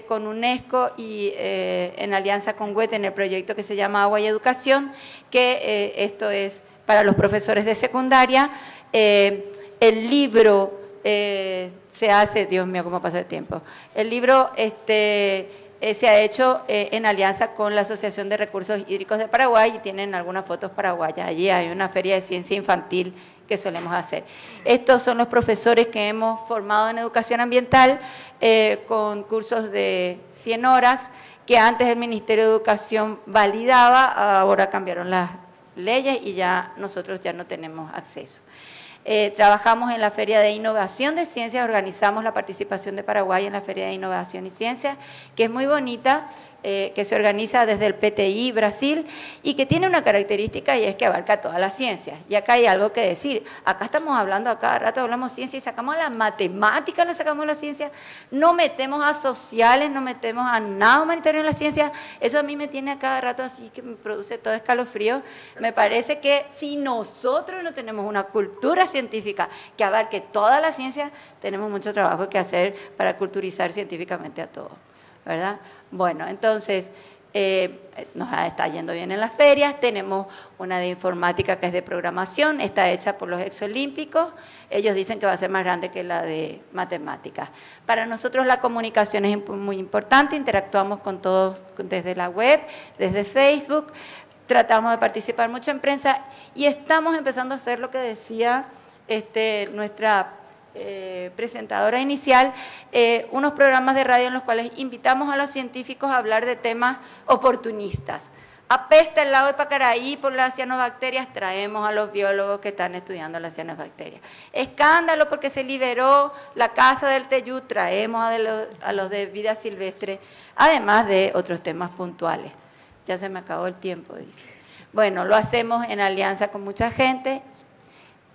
con UNESCO y en alianza con WET en el proyecto que se llama Agua y Educación, que esto es para los profesores de secundaria. El libro se hace, Dios mío, cómo pasa el tiempo. El libro se ha hecho en alianza con la Asociación de Recursos Hídricos de Paraguay y tienen algunas fotos paraguayas. Allí hay una feria de ciencia infantil que solemos hacer. Estos son los profesores que hemos formado en educación ambiental con cursos de 100 horas que antes el Ministerio de Educación validaba, ahora cambiaron las leyes y ya nosotros ya no tenemos acceso. Trabajamos en la Feria de Innovación de Ciencias, organizamos la participación de Paraguay en la Feria de Innovación y Ciencias, que es muy bonita, que se organiza desde el PTI Brasil y que tiene una característica y es que abarca todas las ciencias. Y acá hay algo que decir, acá estamos hablando, a cada rato hablamos ciencia y sacamos a la matemática, le sacamos la ciencia, no metemos a sociales, no metemos a nada humanitario en la ciencia. Eso a mí me tiene a cada rato así que me produce todo escalofrío. Me parece que si nosotros no tenemos una cultura científica que abarque toda la ciencia, tenemos mucho trabajo que hacer para culturizar científicamente a todos, ¿verdad? Bueno, entonces nos está yendo bien en las ferias, tenemos una de informática que es de programación, está hecha por los exolímpicos, ellos dicen que va a ser más grande que la de matemáticas. Para nosotros la comunicación es muy importante, interactuamos con todos desde la web, desde Facebook, tratamos de participar mucho en prensa y estamos empezando a hacer lo que decía nuestra presentadora inicial, unos programas de radio en los cuales invitamos a los científicos a hablar de temas oportunistas. Apesta el lago de Pacaraí por las cianobacterias, traemos a los biólogos que están estudiando las cianobacterias. Escándalo porque se liberó la casa del Teyú, traemos a los de vida silvestre, además de otros temas puntuales. Ya se me acabó el tiempo, dice. Bueno, lo hacemos en alianza con mucha gente.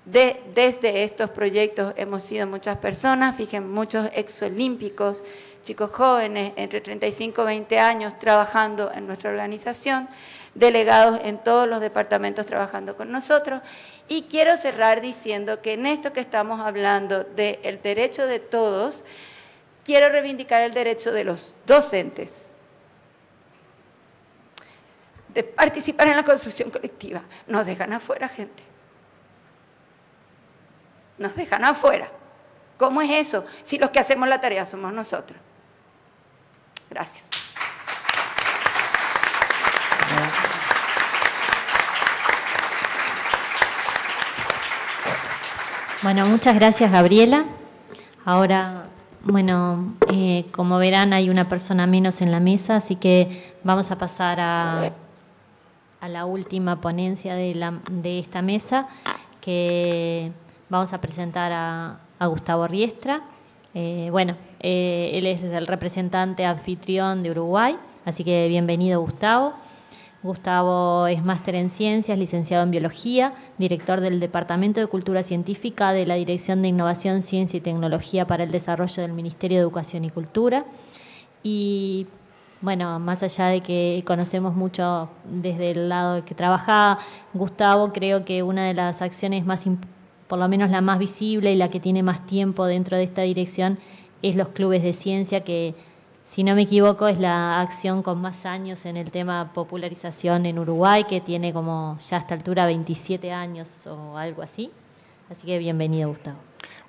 Desde estos proyectos hemos sido muchas personas, fíjense, muchos exolímpicos, chicos jóvenes entre 35 y 20 años trabajando en nuestra organización, delegados en todos los departamentos trabajando con nosotros. Y quiero cerrar diciendo que en esto que estamos hablando del derecho de todos, quiero reivindicar el derecho de los docentes de participar en la construcción colectiva. Nos dejan afuera, gente. Nos dejan afuera. ¿Cómo es eso? Si los que hacemos la tarea somos nosotros. Gracias. Bueno, muchas gracias, Gabriela. Ahora, bueno, como verán, hay una persona menos en la mesa, así que vamos a pasar a la última ponencia de esta mesa, que vamos a presentar a Gustavo Riestra. Él es el representante anfitrión de Uruguay, así que bienvenido, Gustavo. Gustavo es máster en Ciencias, licenciado en Biología, director del Departamento de Cultura Científica de la Dirección de Innovación, Ciencia y Tecnología para el Desarrollo del Ministerio de Educación y Cultura. Y bueno, más allá de que conocemos mucho desde el lado que trabaja Gustavo, creo que una de las acciones más, por lo menos la más visible y la que tiene más tiempo dentro de esta dirección, es los clubes de ciencia, que, si no me equivoco, es la acción con más años en el tema popularización en Uruguay, que tiene como ya a esta altura 27 años o algo así. Así que bienvenido, Gustavo.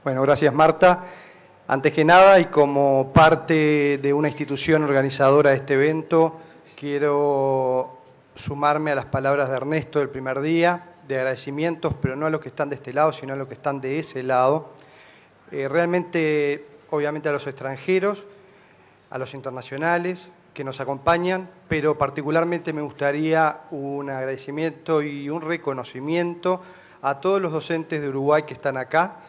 Bueno, gracias, Marta. Antes que nada, y como parte de una institución organizadora de este evento, quiero sumarme a las palabras de Ernesto del primer día, de agradecimientos, pero no a los que están de este lado, sino a los que están de ese lado. Realmente, obviamente, a los extranjeros, a los internacionales que nos acompañan, pero particularmente me gustaría un agradecimiento y un reconocimiento a todos los docentes de Uruguay que están acá,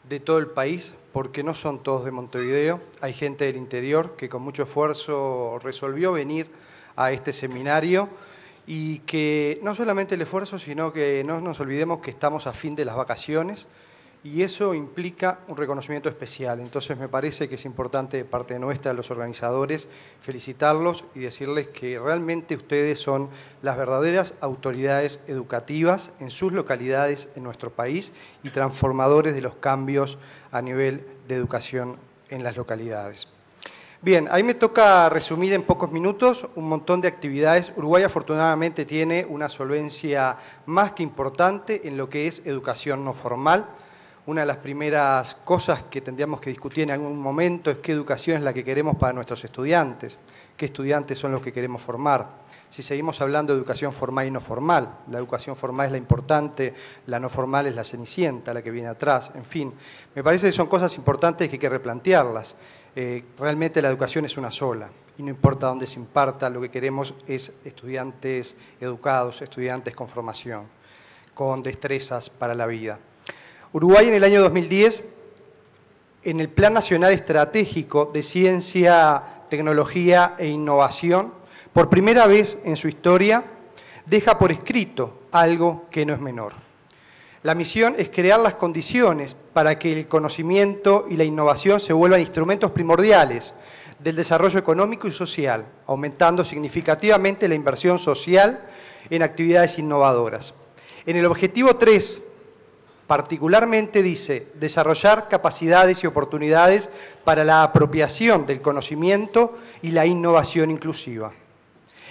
de todo el país, porque no son todos de Montevideo, hay gente del interior que con mucho esfuerzo resolvió venir a este seminario y que no solamente el esfuerzo, sino que no nos olvidemos que estamos a fin de las vacaciones y eso implica un reconocimiento especial. Entonces me parece que es importante de parte nuestra, los organizadores, felicitarlos y decirles que realmente ustedes son las verdaderas autoridades educativas en sus localidades en nuestro país y transformadores de los cambios a nivel de educación en las localidades. Bien, ahí me toca resumir en pocos minutos un montón de actividades. Uruguay afortunadamente tiene una solvencia más que importante en lo que es educación no formal. Una de las primeras cosas que tendríamos que discutir en algún momento es qué educación es la que queremos para nuestros estudiantes, qué estudiantes son los que queremos formar. Si seguimos hablando de educación formal y no formal, la educación formal es la importante, la no formal es la cenicienta, la que viene atrás, en fin. Me parece que son cosas importantes que hay que replantearlas. Realmente la educación es una sola y no importa dónde se imparta, lo que queremos es estudiantes educados, estudiantes con formación, con destrezas para la vida. Uruguay en el año 2010, en el Plan Nacional Estratégico de Ciencia, Tecnología e Innovación, por primera vez en su historia, deja por escrito algo que no es menor. La misión es crear las condiciones para que el conocimiento y la innovación se vuelvan instrumentos primordiales del desarrollo económico y social, aumentando significativamente la inversión social en actividades innovadoras. En el objetivo 3, particularmente dice, desarrollar capacidades y oportunidades para la apropiación del conocimiento y la innovación inclusiva.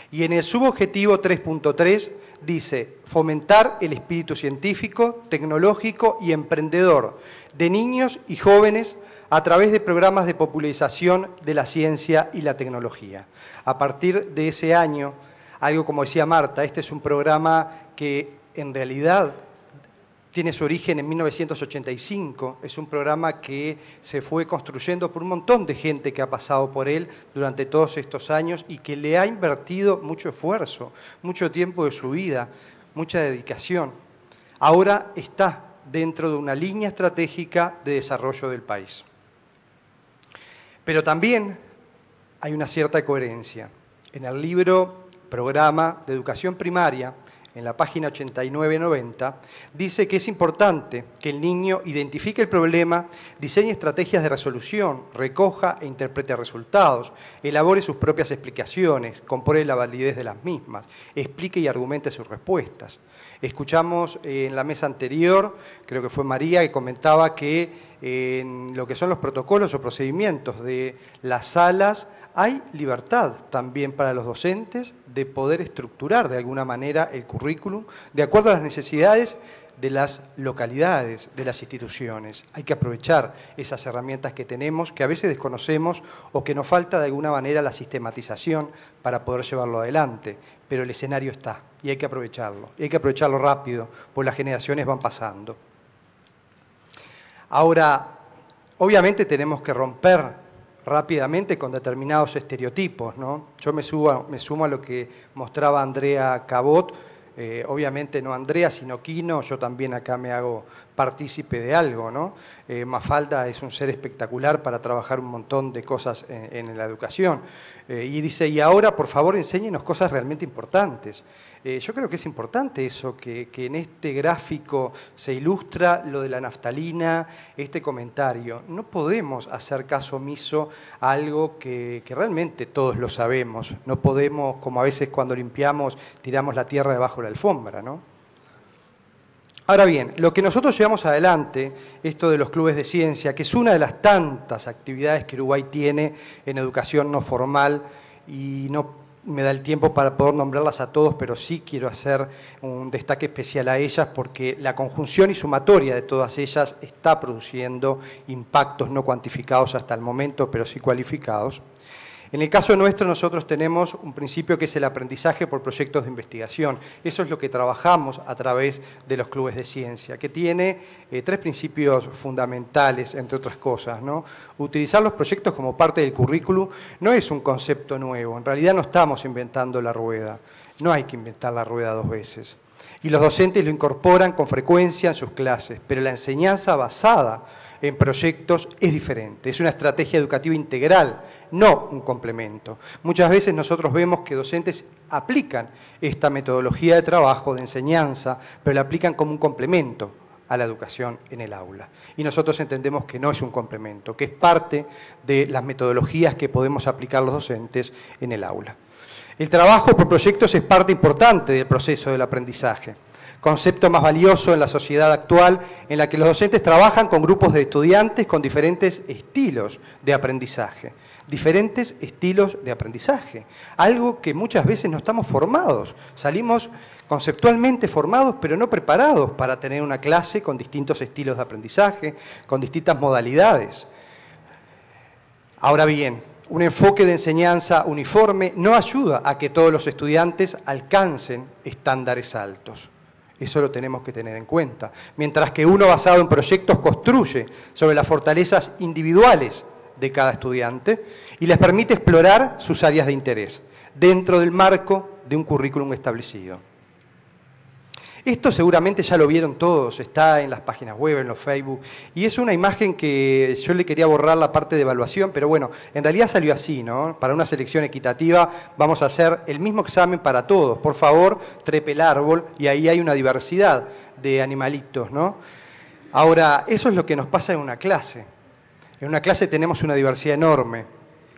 Y en el subobjetivo 3.3 dice, fomentar el espíritu científico, tecnológico y emprendedor de niños y jóvenes a través de programas de popularización de la ciencia y la tecnología. A partir de ese año, algo como decía Marta, este es un programa que en realidad tiene su origen en 1985, es un programa que se fue construyendo por un montón de gente que ha pasado por él durante todos estos años y que le ha invertido mucho esfuerzo, mucho tiempo de su vida, mucha dedicación. Ahora está dentro de una línea estratégica de desarrollo del país. Pero también hay una cierta coherencia. En el libro Programa de Educación Primaria, en la página 89-90, dice que es importante que el niño identifique el problema, diseñe estrategias de resolución, recoja e interprete resultados, elabore sus propias explicaciones, compruebe la validez de las mismas, explique y argumente sus respuestas. Escuchamos en la mesa anterior, creo que fue María, que comentaba que en lo que son los protocolos o procedimientos de las salas hay libertad también para los docentes de poder estructurar de alguna manera el currículum de acuerdo a las necesidades de las localidades, de las instituciones. Hay que aprovechar esas herramientas que tenemos, que a veces desconocemos o que nos falta de alguna manera la sistematización para poder llevarlo adelante. Pero el escenario está y hay que aprovecharlo. Y hay que aprovecharlo rápido, porque las generaciones van pasando. Ahora, obviamente tenemos que romper rápidamente con determinados estereotipos, ¿no? Yo me sumo a lo que mostraba Andrea Cabot, obviamente no Andrea, sino Quino, yo también acá me hago partícipe de algo, ¿no? Mafalda es un ser espectacular para trabajar un montón de cosas en la educación. Y dice, y ahora, por favor, enséñenos cosas realmente importantes. Yo creo que es importante eso, que en este gráfico se ilustra lo de la naftalina, este comentario. No podemos hacer caso omiso a algo que realmente todos lo sabemos. No podemos, como a veces cuando limpiamos, tiramos la tierra debajo de la alfombra, ¿no? Ahora bien, lo que nosotros llevamos adelante, esto de los clubes de ciencia, que es una de las tantas actividades que Uruguay tiene en educación no formal, y no me da el tiempo para poder nombrarlas a todos, pero sí quiero hacer un destaque especial a ellas porque la conjunción y sumatoria de todas ellas está produciendo impactos no cuantificados hasta el momento, pero sí cualificados. En el caso nuestro, nosotros tenemos un principio que es el aprendizaje por proyectos de investigación. Eso es lo que trabajamos a través de los clubes de ciencia, que tiene 3 principios fundamentales, entre otras cosas, ¿no? Utilizar los proyectos como parte del currículum no es un concepto nuevo. En realidad no estamos inventando la rueda. No hay que inventar la rueda 2 veces. Y los docentes lo incorporan con frecuencia en sus clases, pero la enseñanza basada en proyectos es diferente. Es una estrategia educativa integral, no un complemento. Muchas veces nosotros vemos que docentes aplican esta metodología de trabajo, de enseñanza, pero la aplican como un complemento a la educación en el aula. Y nosotros entendemos que no es un complemento, que es parte de las metodologías que podemos aplicar los docentes en el aula. El trabajo por proyectos es parte importante del proceso del aprendizaje. Concepto más valioso en la sociedad actual, en la que los docentes trabajan con grupos de estudiantes con diferentes estilos de aprendizaje. Diferentes estilos de aprendizaje. Algo que muchas veces no estamos formados. Salimos conceptualmente formados, pero no preparados para tener una clase con distintos estilos de aprendizaje, con distintas modalidades. Ahora bien, un enfoque de enseñanza uniforme no ayuda a que todos los estudiantes alcancen estándares altos. Eso lo tenemos que tener en cuenta. Mientras que uno basado en proyectos construye sobre las fortalezas individuales de cada estudiante y les permite explorar sus áreas de interés dentro del marco de un currículum establecido. Esto seguramente ya lo vieron todos, está en las páginas web, en los Facebook, y es una imagen que yo le quería borrar la parte de evaluación, pero bueno, en realidad salió así, ¿no? Para una selección equitativa vamos a hacer el mismo examen para todos. Por favor, trepe el árbol, y ahí hay una diversidad de animalitos, ¿no? Ahora, eso es lo que nos pasa en una clase. En una clase tenemos una diversidad enorme.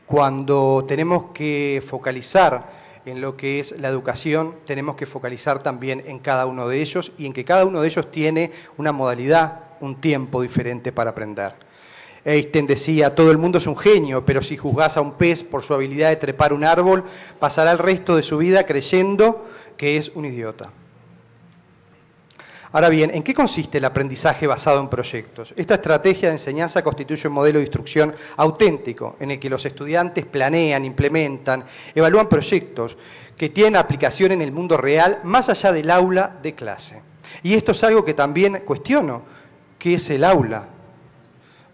Cuando tenemos que focalizar en lo que es la educación, tenemos que focalizar también en cada uno de ellos y en que cada uno de ellos tiene una modalidad, un tiempo diferente para aprender. Einstein decía, todo el mundo es un genio, pero si juzgás a un pez por su habilidad de trepar un árbol, pasará el resto de su vida creyendo que es un idiota. Ahora bien, ¿en qué consiste el aprendizaje basado en proyectos? Esta estrategia de enseñanza constituye un modelo de instrucción auténtico, en el que los estudiantes planean, implementan, evalúan proyectos que tienen aplicación en el mundo real, más allá del aula de clase. Y esto es algo que también cuestiono. ¿Qué es el aula?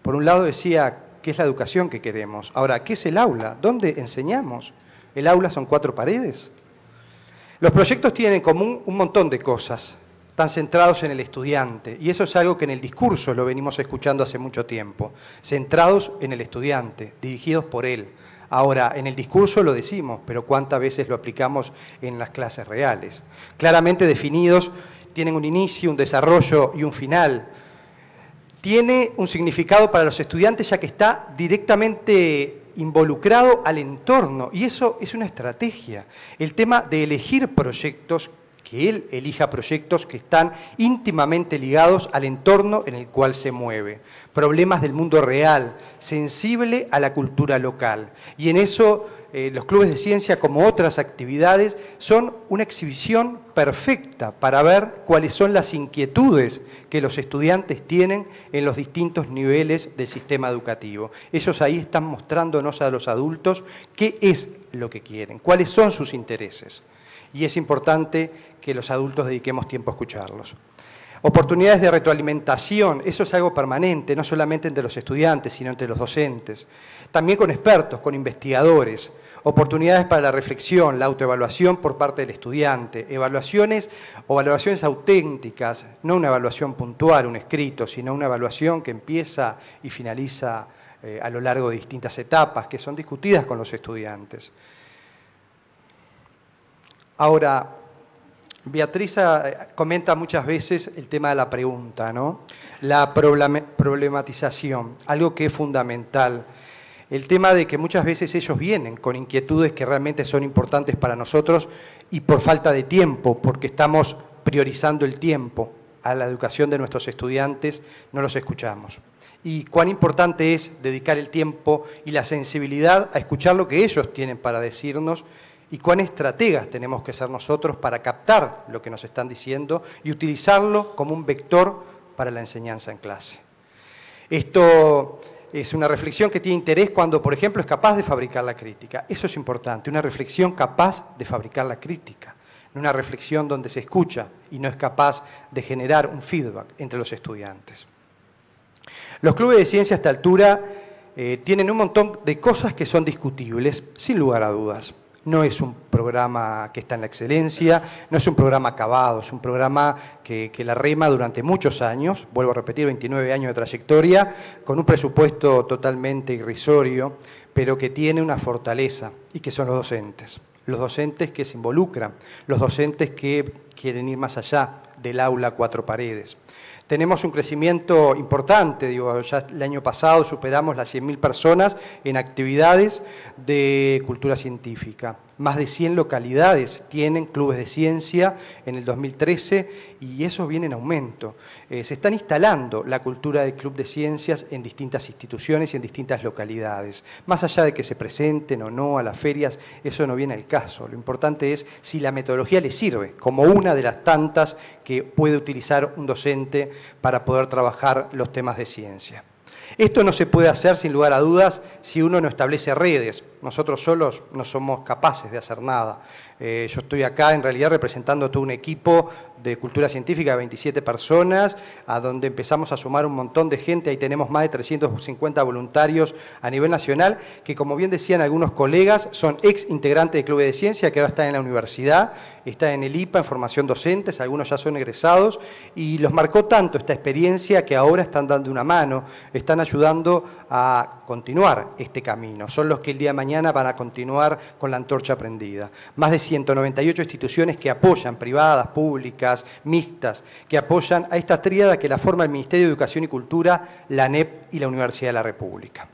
Por un lado decía, ¿qué es la educación que queremos? Ahora, ¿qué es el aula? ¿Dónde enseñamos? ¿El aula son 4 paredes? Los proyectos tienen en común un montón de cosas. Están centrados en el estudiante, y eso es algo que en el discurso lo venimos escuchando hace mucho tiempo. Centrados en el estudiante, dirigidos por él. Ahora, en el discurso lo decimos, pero ¿cuántas veces lo aplicamos en las clases reales? Claramente definidos, tienen un inicio, un desarrollo y un final. Tiene un significado para los estudiantes ya que está directamente involucrado al entorno, y eso es una estrategia. El tema de elegir proyectos, que él elija proyectos que están íntimamente ligados al entorno en el cual se mueve. Problemas del mundo real, sensible a la cultura local. Y en eso los clubes de ciencia, como otras actividades, son una exhibición perfecta para ver cuáles son las inquietudes que los estudiantes tienen en los distintos niveles del sistema educativo. Ellos ahí están mostrándonos a los adultos qué es lo que quieren, cuáles son sus intereses. Y es importante que los adultos dediquemos tiempo a escucharlos. Oportunidades de retroalimentación, eso es algo permanente, no solamente entre los estudiantes, sino entre los docentes. También con expertos, con investigadores. Oportunidades para la reflexión, la autoevaluación por parte del estudiante, evaluaciones o valoraciones auténticas, no una evaluación puntual, un escrito, sino una evaluación que empieza y finaliza a lo largo de distintas etapas que son discutidas con los estudiantes. Ahora, Beatriz comenta muchas veces el tema de la pregunta, ¿no? La problematización, algo que es fundamental. El tema de que muchas veces ellos vienen con inquietudes que realmente son importantes para nosotros y por falta de tiempo, porque estamos priorizando el tiempo a la educación de nuestros estudiantes, no los escuchamos. Y cuán importante es dedicar el tiempo y la sensibilidad a escuchar lo que ellos tienen para decirnos y cuán estrategas tenemos que ser nosotros para captar lo que nos están diciendo y utilizarlo como un vector para la enseñanza en clase. Esto es una reflexión que tiene interés cuando, por ejemplo, es capaz de fabricar la crítica. Eso es importante, una reflexión capaz de fabricar la crítica, no una reflexión donde se escucha y no es capaz de generar un feedback entre los estudiantes. Los clubes de ciencia a esta altura tienen un montón de cosas que son discutibles, sin lugar a dudas. No es un programa que está en la excelencia, no es un programa acabado, es un programa que la rema durante muchos años, vuelvo a repetir, 29 años de trayectoria, con un presupuesto totalmente irrisorio, pero que tiene una fortaleza, y que son los docentes que se involucran, los docentes que quieren ir más allá del aula a cuatro paredes. Tenemos un crecimiento importante, digo, ya el año pasado superamos las 100.000 personas en actividades de cultura científica. Más de 100 localidades tienen clubes de ciencia en el 2013 y eso viene en aumento. Se están instalando la cultura de club de ciencias en distintas instituciones y en distintas localidades. Más allá de que se presenten o no a las ferias, eso no viene al caso. Lo importante es si la metodología le sirve como una de las tantas que puede utilizar un docente para poder trabajar los temas de ciencia. Esto no se puede hacer, sin lugar a dudas, si uno no establece redes. Nosotros solos no somos capaces de hacer nada. Yo estoy acá, en realidad, representando todo un equipo de cultura científica de 27 personas, a donde empezamos a sumar un montón de gente. Ahí tenemos más de 350 voluntarios a nivel nacional, que, como bien decían algunos colegas, son ex integrantes de clubes de ciencia, que ahora están en la universidad, están en el IPA, en formación docentes, algunos ya son egresados, y los marcó tanto esta experiencia que ahora están dando una mano, están ayudando a continuar este camino. Son los que el día de mañana van a continuar con la antorcha prendida. Más de 198 instituciones que apoyan, privadas, públicas, mixtas, que apoyan a esta tríada que la forma el Ministerio de Educación y Cultura, la ANEP y la Universidad de la República.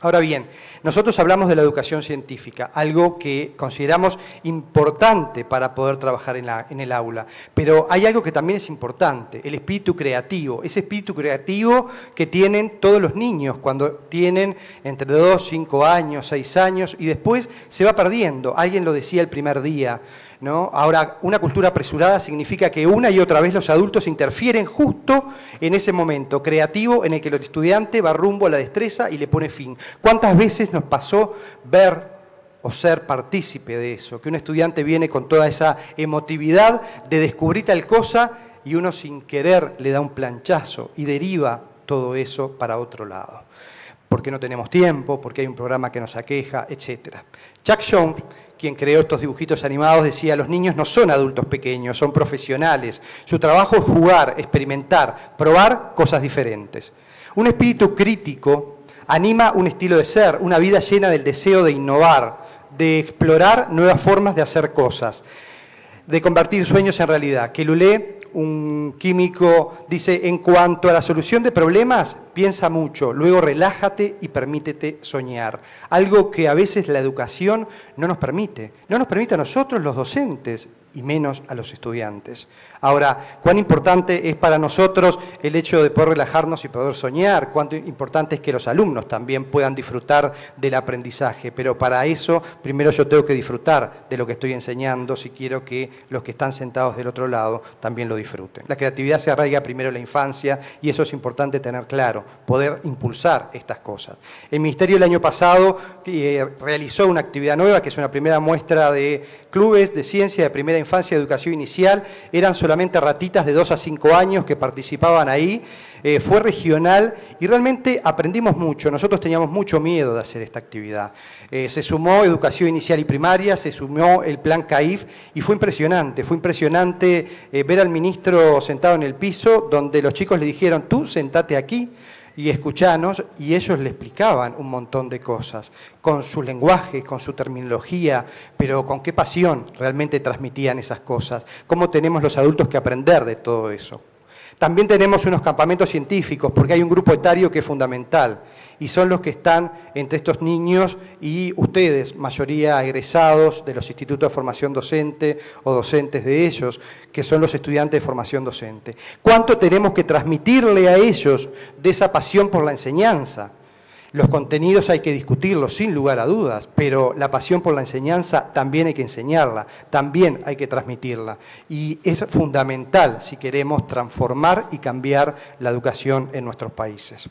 Ahora bien, nosotros hablamos de la educación científica, algo que consideramos importante para poder trabajar en el aula, pero hay algo que también es importante, el espíritu creativo, ese espíritu creativo que tienen todos los niños cuando tienen entre 2, 5 años, 6 años y después se va perdiendo. Alguien lo decía el primer día, ¿no? Ahora, una cultura apresurada significa que una y otra vez los adultos interfieren justo en ese momento creativo en el que el estudiante va rumbo a la destreza y le pone fin. ¿Cuántas veces nos pasó ver o ser partícipe de eso? Que un estudiante viene con toda esa emotividad de descubrir tal cosa y uno sin querer le da un planchazo y deriva todo eso para otro lado. Porque no tenemos tiempo, porque hay un programa que nos aqueja, etc. Chuck Jones, quien creó estos dibujitos animados, decía: los niños no son adultos pequeños, son profesionales. Su trabajo es jugar, experimentar, probar cosas diferentes. Un espíritu crítico anima un estilo de ser, una vida llena del deseo de innovar, de explorar nuevas formas de hacer cosas, de convertir sueños en realidad. Queloulet, un químico, dice: en cuanto a la solución de problemas, piensa mucho, luego relájate y permítete soñar. Algo que a veces la educación no nos permite. No nos permite a nosotros, los docentes, y menos a los estudiantes. Ahora, cuán importante es para nosotros el hecho de poder relajarnos y poder soñar, cuánto importante es que los alumnos también puedan disfrutar del aprendizaje, pero para eso primero yo tengo que disfrutar de lo que estoy enseñando si quiero que los que están sentados del otro lado también lo disfruten. La creatividad se arraiga primero en la infancia y eso es importante tener claro, poder impulsar estas cosas. El Ministerio el año pasado realizó una actividad nueva, que es una primera muestra de clubes de ciencia de primera infancia infancia y educación inicial, eran solamente ratitas de 2 a 5 años que participaban ahí. Fue regional y realmente aprendimos mucho. Nosotros teníamos mucho miedo de hacer esta actividad. Se sumó educación inicial y primaria, se sumó el plan CAIF y fue impresionante ver al ministro sentado en el piso donde los chicos le dijeron, tú sentate aquí y escuchanos, y ellos le explicaban un montón de cosas, con su lenguaje, con su terminología, pero con qué pasión realmente transmitían esas cosas, cómo tenemos los adultos que aprender de todo eso. También tenemos unos campamentos científicos, porque hay un grupo etario que es fundamental, y son los que están entre estos niños y ustedes, mayoría egresados de los institutos de formación docente o docentes de ellos, que son los estudiantes de formación docente. ¿Cuánto tenemos que transmitirle a ellos de esa pasión por la enseñanza? Los contenidos hay que discutirlos sin lugar a dudas, pero la pasión por la enseñanza también hay que enseñarla, también hay que transmitirla. Y es fundamental si queremos transformar y cambiar la educación en nuestros países.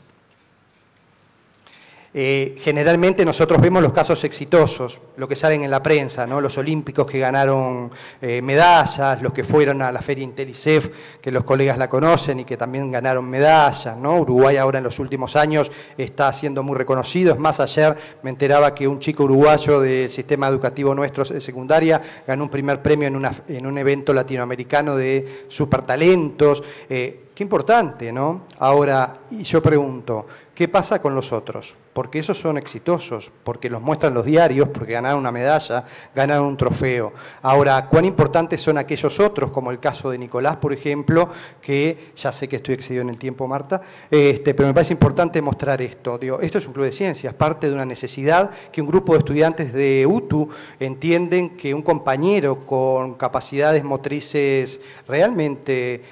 Generalmente nosotros vemos los casos exitosos, lo que salen en la prensa, ¿no? Los olímpicos que ganaron medallas, los que fueron a la Feria Intelicef, que los colegas la conocen y que también ganaron medallas, ¿no? Uruguay ahora en los últimos años está siendo muy reconocido. Es más, ayer me enteraba que un chico uruguayo del sistema educativo nuestro de secundaria ganó un primer premio en un evento latinoamericano de supertalentos. Qué importante, ¿no? Ahora, y yo pregunto, ¿qué pasa con los otros? Porque esos son exitosos, porque los muestran los diarios, porque ganaron una medalla, ganaron un trofeo. Ahora, ¿cuán importantes son aquellos otros, como el caso de Nicolás, por ejemplo, que ya sé que estoy excedido en el tiempo, Marta, pero me parece importante mostrar esto. Digo, esto es un club de ciencias, parte de una necesidad que un grupo de estudiantes de UTU entienden que un compañero con capacidades motrices realmente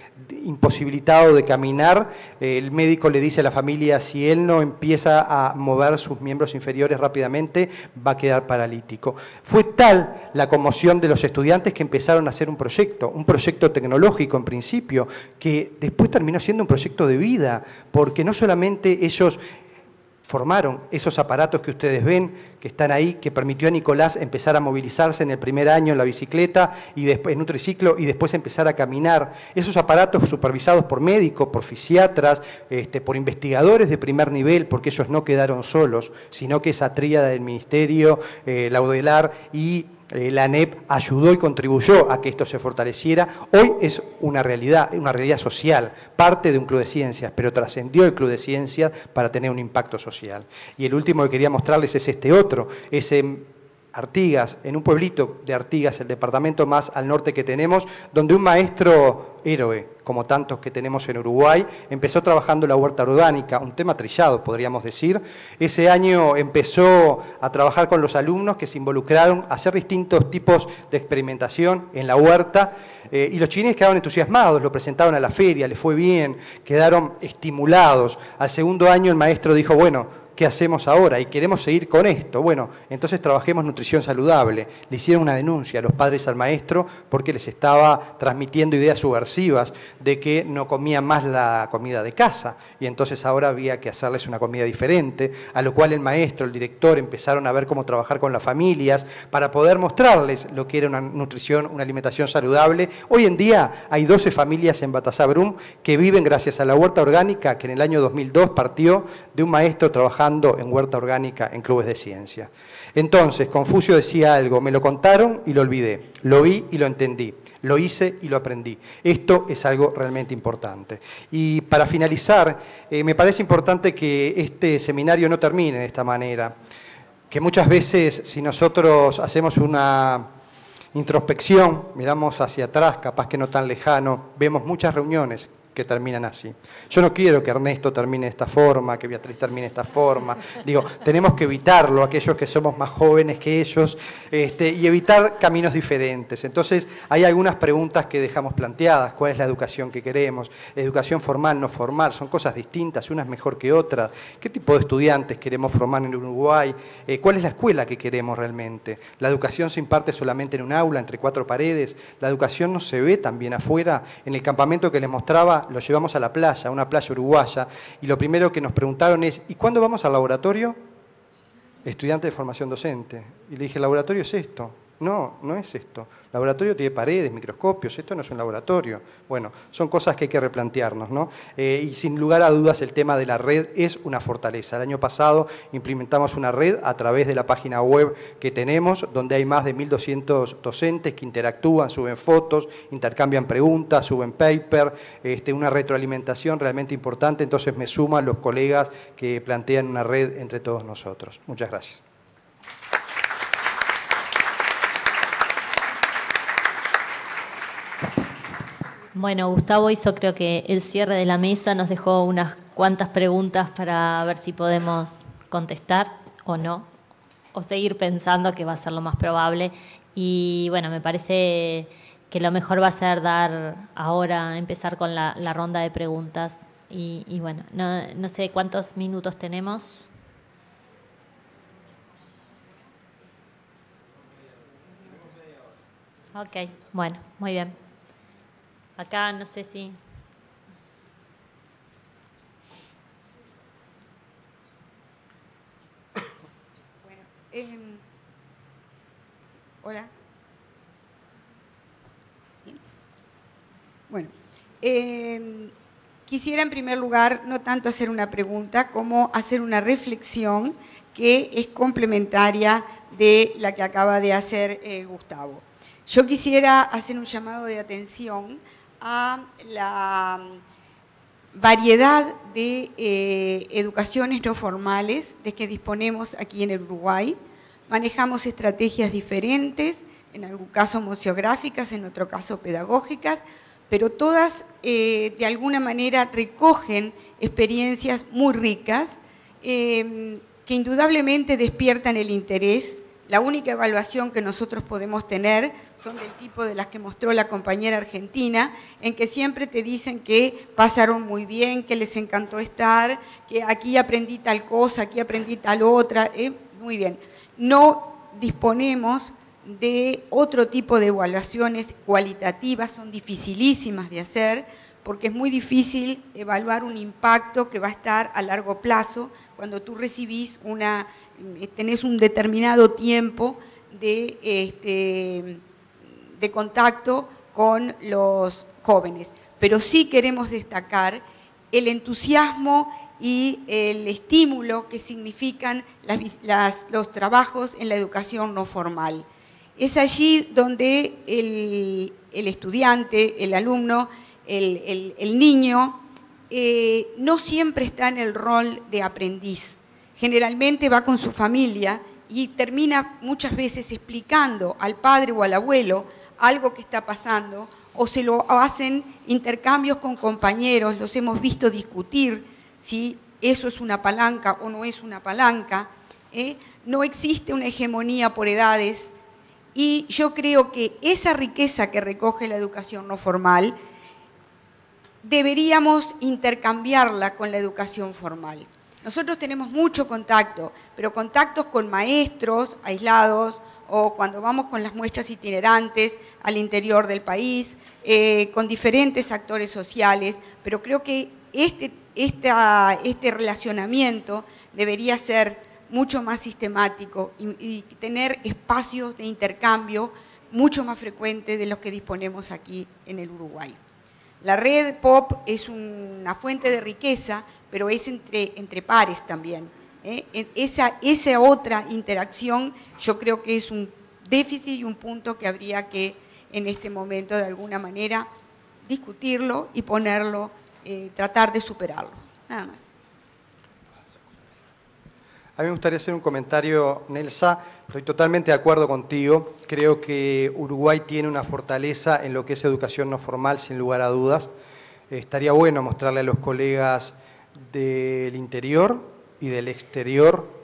imposibilitado de caminar, el médico le dice a la familia, si él no empieza a mover sus miembros inferiores rápidamente, va a quedar paralítico. Fue tal la conmoción de los estudiantes que empezaron a hacer un proyecto tecnológico en principio, que después terminó siendo un proyecto de vida, porque no solamente ellos formaron esos aparatos que ustedes ven, que están ahí, que permitió a Nicolás empezar a movilizarse en el primer año en la bicicleta, y después en un triciclo, y después empezar a caminar. Esos aparatos supervisados por médicos, por fisiatras, por investigadores de primer nivel, porque ellos no quedaron solos, sino que esa tríada del Ministerio, la UDELAR y la ANEP ayudó y contribuyó a que esto se fortaleciera. Hoy es una realidad social, parte de un club de ciencias, pero trascendió el club de ciencias para tener un impacto social. Y el último que quería mostrarles es este otro, es en Artigas, en un pueblito de Artigas, el departamento más al norte que tenemos, donde un maestro héroe, como tantos que tenemos en Uruguay, empezó trabajando la huerta orgánica, un tema trillado, podríamos decir. Ese año empezó a trabajar con los alumnos que se involucraron a hacer distintos tipos de experimentación en la huerta, y los chiquines quedaron entusiasmados, lo presentaron a la feria, les fue bien, quedaron estimulados. Al segundo año el maestro dijo, bueno, ¿qué hacemos ahora? Y queremos seguir con esto. Bueno, entonces trabajemos nutrición saludable. Le hicieron una denuncia a los padres al maestro porque les estaba transmitiendo ideas subversivas de que no comían más la comida de casa, y entonces ahora había que hacerles una comida diferente, a lo cual el maestro, el director, empezaron a ver cómo trabajar con las familias para poder mostrarles lo que era una nutrición, una alimentación saludable. Hoy en día hay 12 familias en Baltasar Brum que viven gracias a la huerta orgánica, que en el año 2002 partió de un maestro trabajando en huerta orgánica en clubes de ciencia. Entonces, Confucio decía algo, me lo contaron y lo olvidé, lo vi y lo entendí, lo hice y lo aprendí. Esto es algo realmente importante. Y para finalizar, me parece importante que este seminario no termine de esta manera, que muchas veces si nosotros hacemos una introspección, miramos hacia atrás, capaz que no tan lejano, vemos muchas reuniones que terminan así. Yo no quiero que Ernesto termine de esta forma, que Beatriz termine de esta forma. Digo, tenemos que evitarlo, aquellos que somos más jóvenes que ellos, y evitar caminos diferentes. Entonces, hay algunas preguntas que dejamos planteadas. ¿Cuál es la educación que queremos? ¿La educación formal, no formal? ¿Son cosas distintas? ¿Una es mejor que otra? ¿Qué tipo de estudiantes queremos formar en Uruguay? ¿Cuál es la escuela que queremos realmente? ¿La educación se imparte solamente en un aula, entre 4 paredes? ¿La educación no se ve también afuera? En el campamento que les mostraba, lo llevamos a la playa, a una playa uruguaya, y lo primero que nos preguntaron es, ¿y cuándo vamos al laboratorio? Estudiante de formación docente. Y le dije, ¿el laboratorio es esto? No, no es esto. Laboratorio tiene paredes, microscopios, esto no es un laboratorio. Bueno, son cosas que hay que replantearnos, ¿no? Y sin lugar a dudas el tema de la red es una fortaleza. El año pasado implementamos una red a través de la página web que tenemos, donde hay más de 1.200 docentes que interactúan, suben fotos, intercambian preguntas, suben paper, una retroalimentación realmente importante. Entonces me suman los colegas que plantean una red entre todos nosotros. Muchas gracias. Bueno, Gustavo hizo creo que el cierre de la mesa, nos dejó unas cuantas preguntas para ver si podemos contestar o no, o seguir pensando que va a ser lo más probable. Y bueno, me parece que lo mejor va a ser empezar con la ronda de preguntas. Y bueno, no sé cuántos minutos tenemos. Ok, bueno, muy bien. Acá no sé si... Bueno, hola. Bien. Bueno, quisiera en primer lugar no tanto hacer una pregunta como hacer una reflexión que es complementaria de la que acaba de hacer Gustavo. Yo quisiera hacer un llamado de atención a la variedad de educaciones no formales de que disponemos aquí en el Uruguay. Manejamos estrategias diferentes, en algún caso museográficas, en otro caso pedagógicas, pero todas de alguna manera recogen experiencias muy ricas que indudablemente despiertan el interés. La única evaluación que nosotros podemos tener son del tipo de las que mostró la compañera argentina, en que siempre te dicen que pasaron muy bien, que les encantó estar, que aquí aprendí tal cosa, aquí aprendí tal otra. Muy bien. No disponemos de otro tipo de evaluaciones cualitativas, son dificilísimas de hacer, porque es muy difícil evaluar un impacto que va a estar a largo plazo cuando tú tenés un determinado tiempo de contacto con los jóvenes. Pero sí queremos destacar el entusiasmo y el estímulo que significan los trabajos en la educación no formal. Es allí donde el estudiante, el alumno, el niño no siempre está en el rol de aprendiz. Generalmente va con su familia y termina muchas veces explicando al padre o al abuelo algo que está pasando, o se lo hacen intercambios con compañeros, los hemos visto discutir si eso es una palanca o no es una palanca. No existe una hegemonía por edades y yo creo que esa riqueza que recoge la educación no formal deberíamos intercambiarla con la educación formal. Nosotros tenemos mucho contacto, pero contactos con maestros aislados o cuando vamos con las muestras itinerantes al interior del país, con diferentes actores sociales, pero creo que este relacionamiento debería ser mucho más sistemático y tener espacios de intercambio mucho más frecuentes de los que disponemos aquí en el Uruguay. La red POP es una fuente de riqueza, pero es entre pares también. Esa otra interacción yo creo que es un déficit y un punto que habría que en este momento de alguna manera discutirlo y ponerlo, tratar de superarlo. Nada más. A mí me gustaría hacer un comentario, Nelsa. Estoy totalmente de acuerdo contigo. Creo que Uruguay tiene una fortaleza en lo que es educación no formal, sin lugar a dudas. Estaría bueno mostrarle a los colegas del interior y del exterior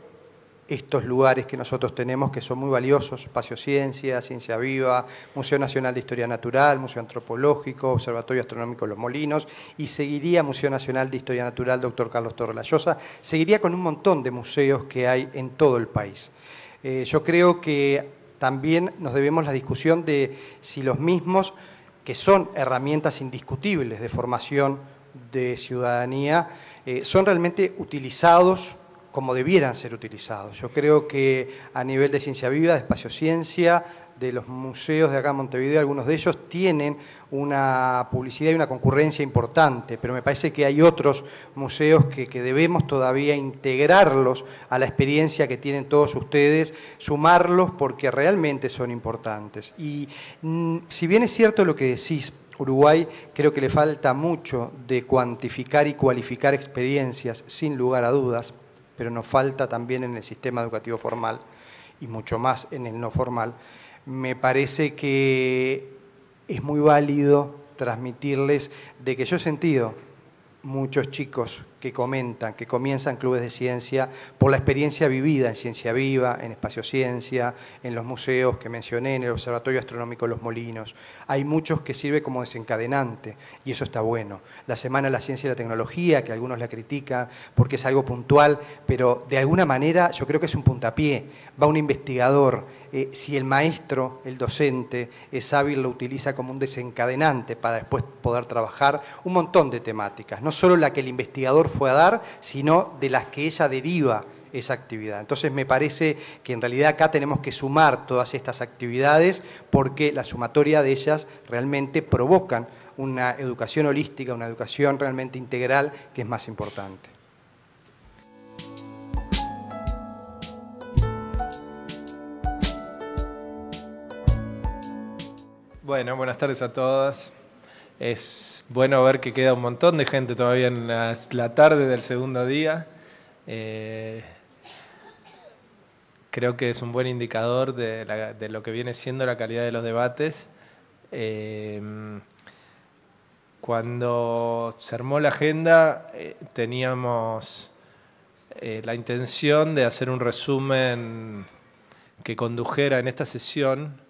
estos lugares que nosotros tenemos, que son muy valiosos: Espacio Ciencia, Ciencia Viva, Museo Nacional de Historia Natural, Museo Antropológico, Observatorio Astronómico Los Molinos, y seguiría Museo Nacional de Historia Natural Dr. Carlos Torres La Llosa, seguiría con un montón de museos que hay en todo el país. Yo creo que también nos debemos la discusión de si los mismos, que son herramientas indiscutibles de formación de ciudadanía, son realmente utilizados como debieran ser utilizados. Yo creo que a nivel de Ciencia Viva, de Espacio Ciencia, de los museos de acá en Montevideo, algunos de ellos tienen una publicidad y una concurrencia importante, pero me parece que hay otros museos que debemos todavía integrarlos a la experiencia que tienen todos ustedes, sumarlos porque realmente son importantes. Y si bien es cierto lo que decís, Uruguay creo que le falta mucho de cuantificar y cualificar experiencias, sin lugar a dudas, pero nos falta también en el sistema educativo formal y mucho más en el no formal. Me parece que es muy válido transmitirles de que yo he sentido muchos chicos que comentan, que comienzan clubes de ciencia por la experiencia vivida en Ciencia Viva, en Espacio Ciencia, en los museos que mencioné, en el Observatorio Astronómico Los Molinos. Hay muchos que sirve como desencadenante y eso está bueno. La Semana de la Ciencia y la Tecnología, que algunos la critican porque es algo puntual, pero de alguna manera yo creo que es un puntapié. Va un investigador, si el maestro, el docente, es hábil, lo utiliza como un desencadenante para después poder trabajar un montón de temáticas, no solo la que el investigador fue a dar, sino de las que ella deriva esa actividad. Entonces me parece que en realidad acá tenemos que sumar todas estas actividades porque la sumatoria de ellas realmente provocan una educación holística, una educación realmente integral que es más importante. Bueno, buenas tardes a todas. Es bueno ver que queda un montón de gente todavía en la tarde del segundo día. Creo que es un buen indicador de lo que viene siendo la calidad de los debates. Cuando se armó la agenda teníamos la intención de hacer un resumen que condujera en esta sesión,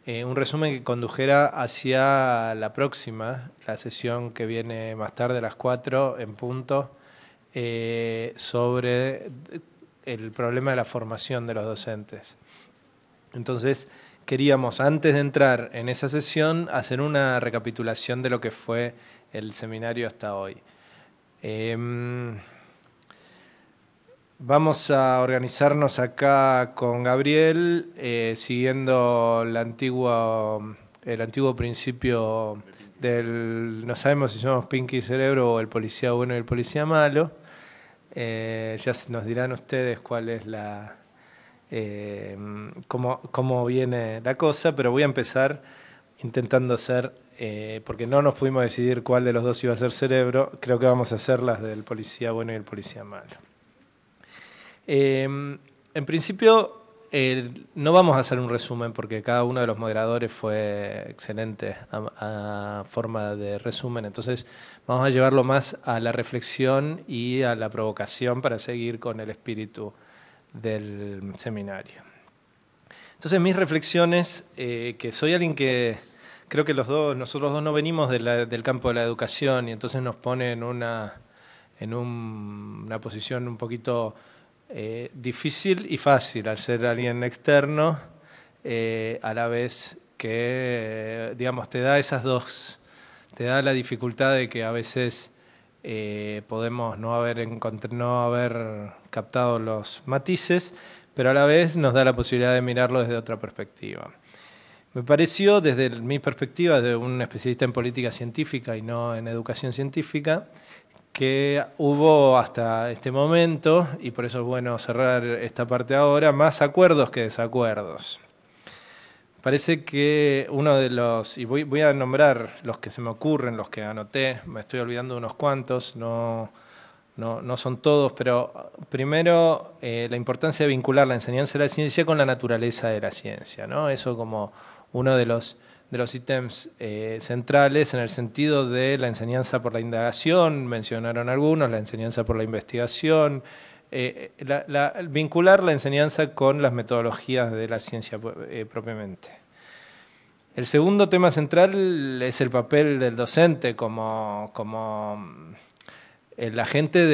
un resumen que condujera hacia la próxima, la sesión que viene más tarde a las 4 en punto, sobre el problema de la formación de los docentes. Entonces, queríamos, antes de entrar en esa sesión, hacer una recapitulación de lo que fue el seminario hasta hoy. Vamos a organizarnos acá con Gabriel, siguiendo el antiguo principio del, no sabemos si somos Pinky Cerebro o el policía bueno y el policía malo. Ya nos dirán ustedes cuál es cómo viene la cosa, pero voy a empezar intentando ser, porque no nos pudimos decidir cuál de los dos iba a ser Cerebro, creo que vamos a hacer las del policía bueno y el policía malo. En principio no vamos a hacer un resumen porque cada uno de los moderadores fue excelente a forma de resumen, entonces vamos a llevarlo más a la reflexión y a la provocación para seguir con el espíritu del seminario. Entonces mis reflexiones, que soy alguien que creo que nosotros dos no venimos del campo de la educación y entonces nos pone en una posición un poquito difícil y fácil al ser alguien externo, a la vez que, digamos, te da la dificultad de que a veces podemos no haber captado los matices, pero a la vez nos da la posibilidad de mirarlo desde otra perspectiva. Me pareció, desde mi perspectiva de un especialista en política científica y no en educación científica, que hubo hasta este momento, y por eso es bueno cerrar esta parte ahora, más acuerdos que desacuerdos. Parece que uno de los, y voy a nombrar los que se me ocurren, los que anoté, me estoy olvidando de unos cuantos, no son todos, pero primero la importancia de vincular la enseñanza de la ciencia con la naturaleza de la ciencia, ¿no? Eso como uno de los ítems centrales en el sentido de la enseñanza por la indagación, mencionaron algunos, la enseñanza por la investigación, vincular la enseñanza con las metodologías de la ciencia propiamente. El segundo tema central es el papel del docente como el agente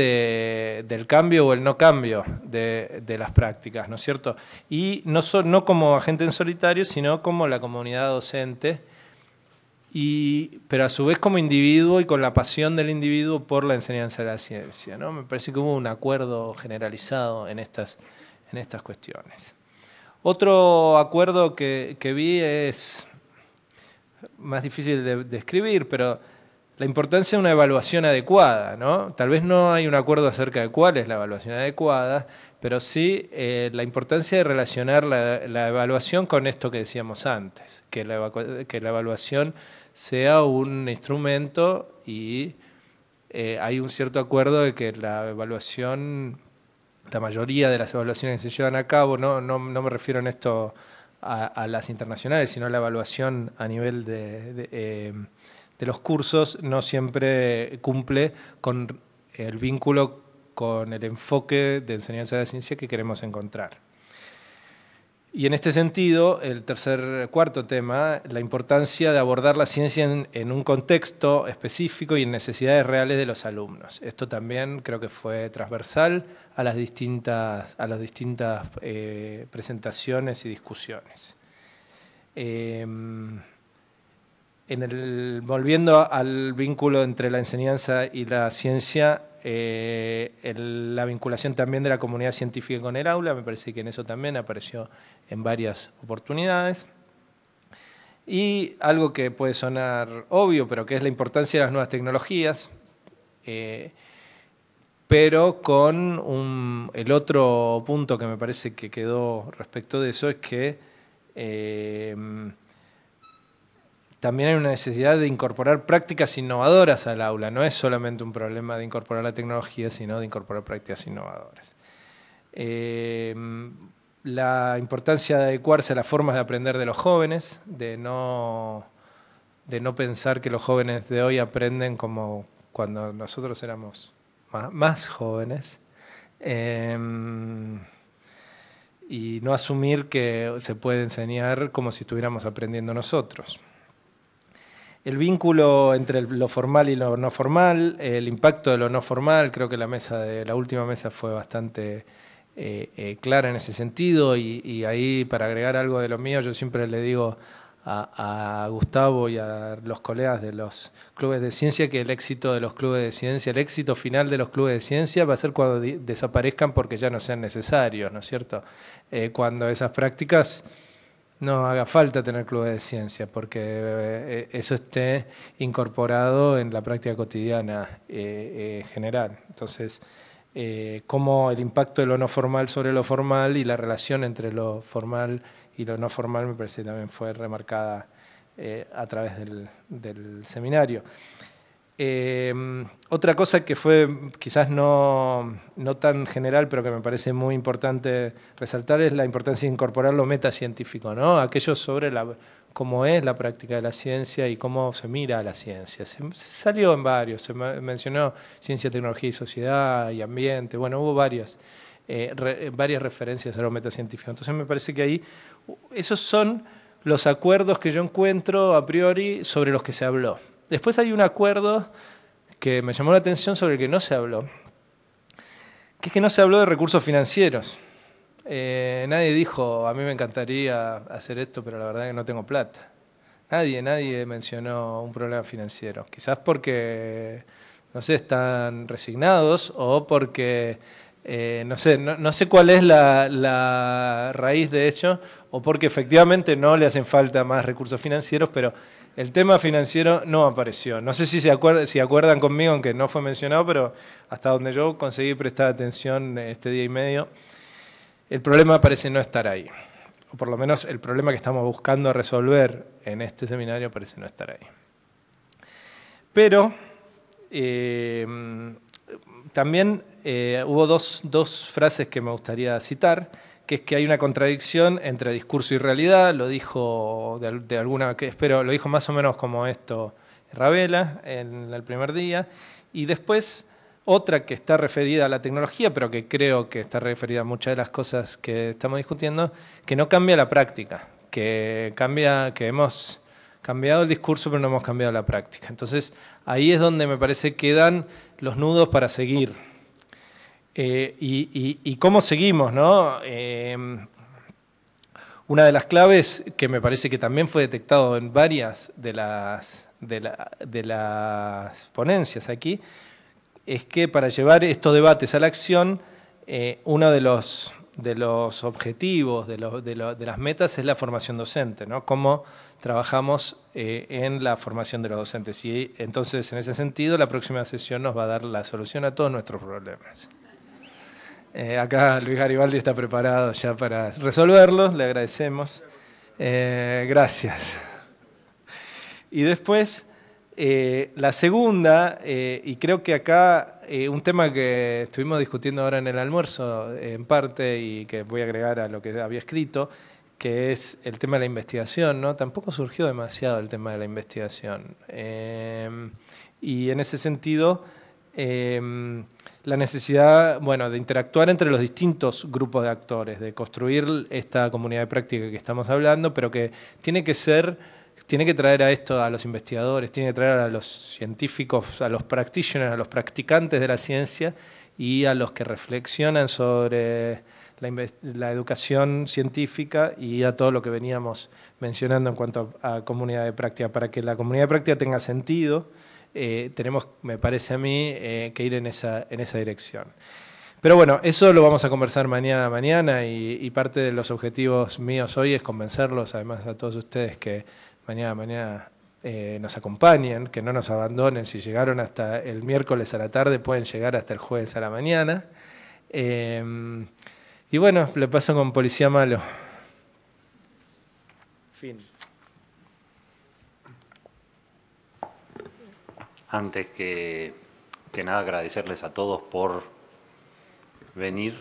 del cambio o el no cambio de las prácticas, ¿no es cierto? Y no como agente en solitario, sino como la comunidad docente, pero a su vez como individuo y con la pasión del individuo por la enseñanza de la ciencia, ¿no? Me parece que hubo un acuerdo generalizado en estas cuestiones. Otro acuerdo que vi es más difícil de describir, pero la importancia de una evaluación adecuada, ¿no? Tal vez no hay un acuerdo acerca de cuál es la evaluación adecuada, pero sí la importancia de relacionar la evaluación con esto que decíamos antes, que la evaluación sea un instrumento y hay un cierto acuerdo de que la evaluación, la mayoría de las evaluaciones que se llevan a cabo, no me refiero en esto a las internacionales, sino a la evaluación a nivel de los cursos, no siempre cumple con el vínculo con el enfoque de enseñanza de la ciencia que queremos encontrar. Y en este sentido, el cuarto tema, la importancia de abordar la ciencia en un contexto específico y en necesidades reales de los alumnos. Esto también creo que fue transversal a las distintas presentaciones y discusiones. Volviendo al vínculo entre la enseñanza y la ciencia, la vinculación también de la comunidad científica con el aula, me parece que en eso también apareció en varias oportunidades. Y algo que puede sonar obvio, pero que es la importancia de las nuevas tecnologías, pero con el otro punto que me parece que quedó respecto de eso es que también hay una necesidad de incorporar prácticas innovadoras al aula. No es solamente un problema de incorporar la tecnología, sino de incorporar prácticas innovadoras. La importancia de adecuarse a las formas de aprender de los jóvenes, de no pensar que los jóvenes de hoy aprenden como cuando nosotros éramos más jóvenes, y no asumir que se puede enseñar como si estuviéramos aprendiendo nosotros. El vínculo entre lo formal y lo no formal, el impacto de lo no formal, creo que la última mesa fue bastante clara en ese sentido, y ahí, para agregar algo de lo mío, yo siempre le digo a Gustavo y a los colegas de los clubes de ciencia que el éxito de los clubes de ciencia, el éxito final de los clubes de ciencia va a ser cuando desaparezcan porque ya no sean necesarios, ¿no es cierto? Cuando esas prácticas no haga falta tener clubes de ciencia, porque eso esté incorporado en la práctica cotidiana general. Entonces, cómo el impacto de lo no formal sobre lo formal y la relación entre lo formal y lo no formal me parece que también fue remarcada a través del seminario. Otra cosa que fue quizás no tan general, pero que me parece muy importante resaltar, es la importancia de incorporar lo metacientífico, ¿no? Aquello sobre cómo es la práctica de la ciencia y cómo se mira a la ciencia. Se salió en varios, se mencionó ciencia, tecnología y sociedad y ambiente, bueno, hubo varias referencias a lo metacientífico. Entonces me parece que ahí esos son los acuerdos que yo encuentro a priori sobre los que se habló. Después hay un acuerdo que me llamó la atención sobre el que no se habló, que es que no se habló de recursos financieros. Nadie dijo, a mí me encantaría hacer esto, pero la verdad es que no tengo plata. Nadie mencionó un problema financiero. Quizás porque, no sé, están resignados o porque, no sé cuál es la raíz de ello, o porque efectivamente no le hacen falta más recursos financieros, pero el tema financiero no apareció. No sé si acuerdan conmigo, aunque no fue mencionado, pero hasta donde yo conseguí prestar atención este día y medio, el problema parece no estar ahí. O por lo menos el problema que estamos buscando resolver en este seminario parece no estar ahí. Pero también hubo dos frases que me gustaría citar, que es que hay una contradicción entre discurso y realidad. Lo dijo lo dijo más o menos como esto Ravela en el primer día, y después otra que está referida a la tecnología, pero que creo que está referida a muchas de las cosas que estamos discutiendo, que no cambia la práctica, que hemos cambiado el discurso pero no hemos cambiado la práctica. Entonces ahí es donde me parece que quedan los nudos para seguir. Y cómo seguimos, ¿no? Una de las claves que me parece que también fue detectado en varias de las ponencias aquí, es que para llevar estos debates a la acción, uno de los los objetivos, de las metas, es la formación docente, ¿no? Cómo trabajamos en la formación de los docentes. Y entonces, en ese sentido, la próxima sesión nos va a dar la solución a todos nuestros problemas. Acá Luis Garibaldi está preparado ya para resolverlos, le agradecemos. Gracias. Y después, la segunda, y creo que acá un tema que estuvimos discutiendo ahora en el almuerzo, en parte, y que voy a agregar a lo que había escrito, que es el tema de la investigación, ¿no? Tampoco surgió demasiado el tema de la investigación. Y en ese sentido, la necesidad, bueno, de interactuar entre los distintos grupos de actores, de construir esta comunidad de práctica que estamos hablando, pero que tiene que traer a esto a los investigadores, tiene que traer a los científicos, a los practitioners, a los practicantes de la ciencia y a los que reflexionan sobre la educación científica y a todo lo que veníamos mencionando en cuanto a comunidad de práctica. Para que la comunidad de práctica tenga sentido, tenemos, me parece a mí, que ir en esa dirección. Pero bueno, eso lo vamos a conversar mañana y parte de los objetivos míos hoy es convencerlos, además a todos ustedes, que mañana nos acompañen, que no nos abandonen. Si llegaron hasta el miércoles a la tarde, pueden llegar hasta el jueves a la mañana. Y bueno, le paso con Policía Malo. Fin. Antes que nada, agradecerles a todos por venir.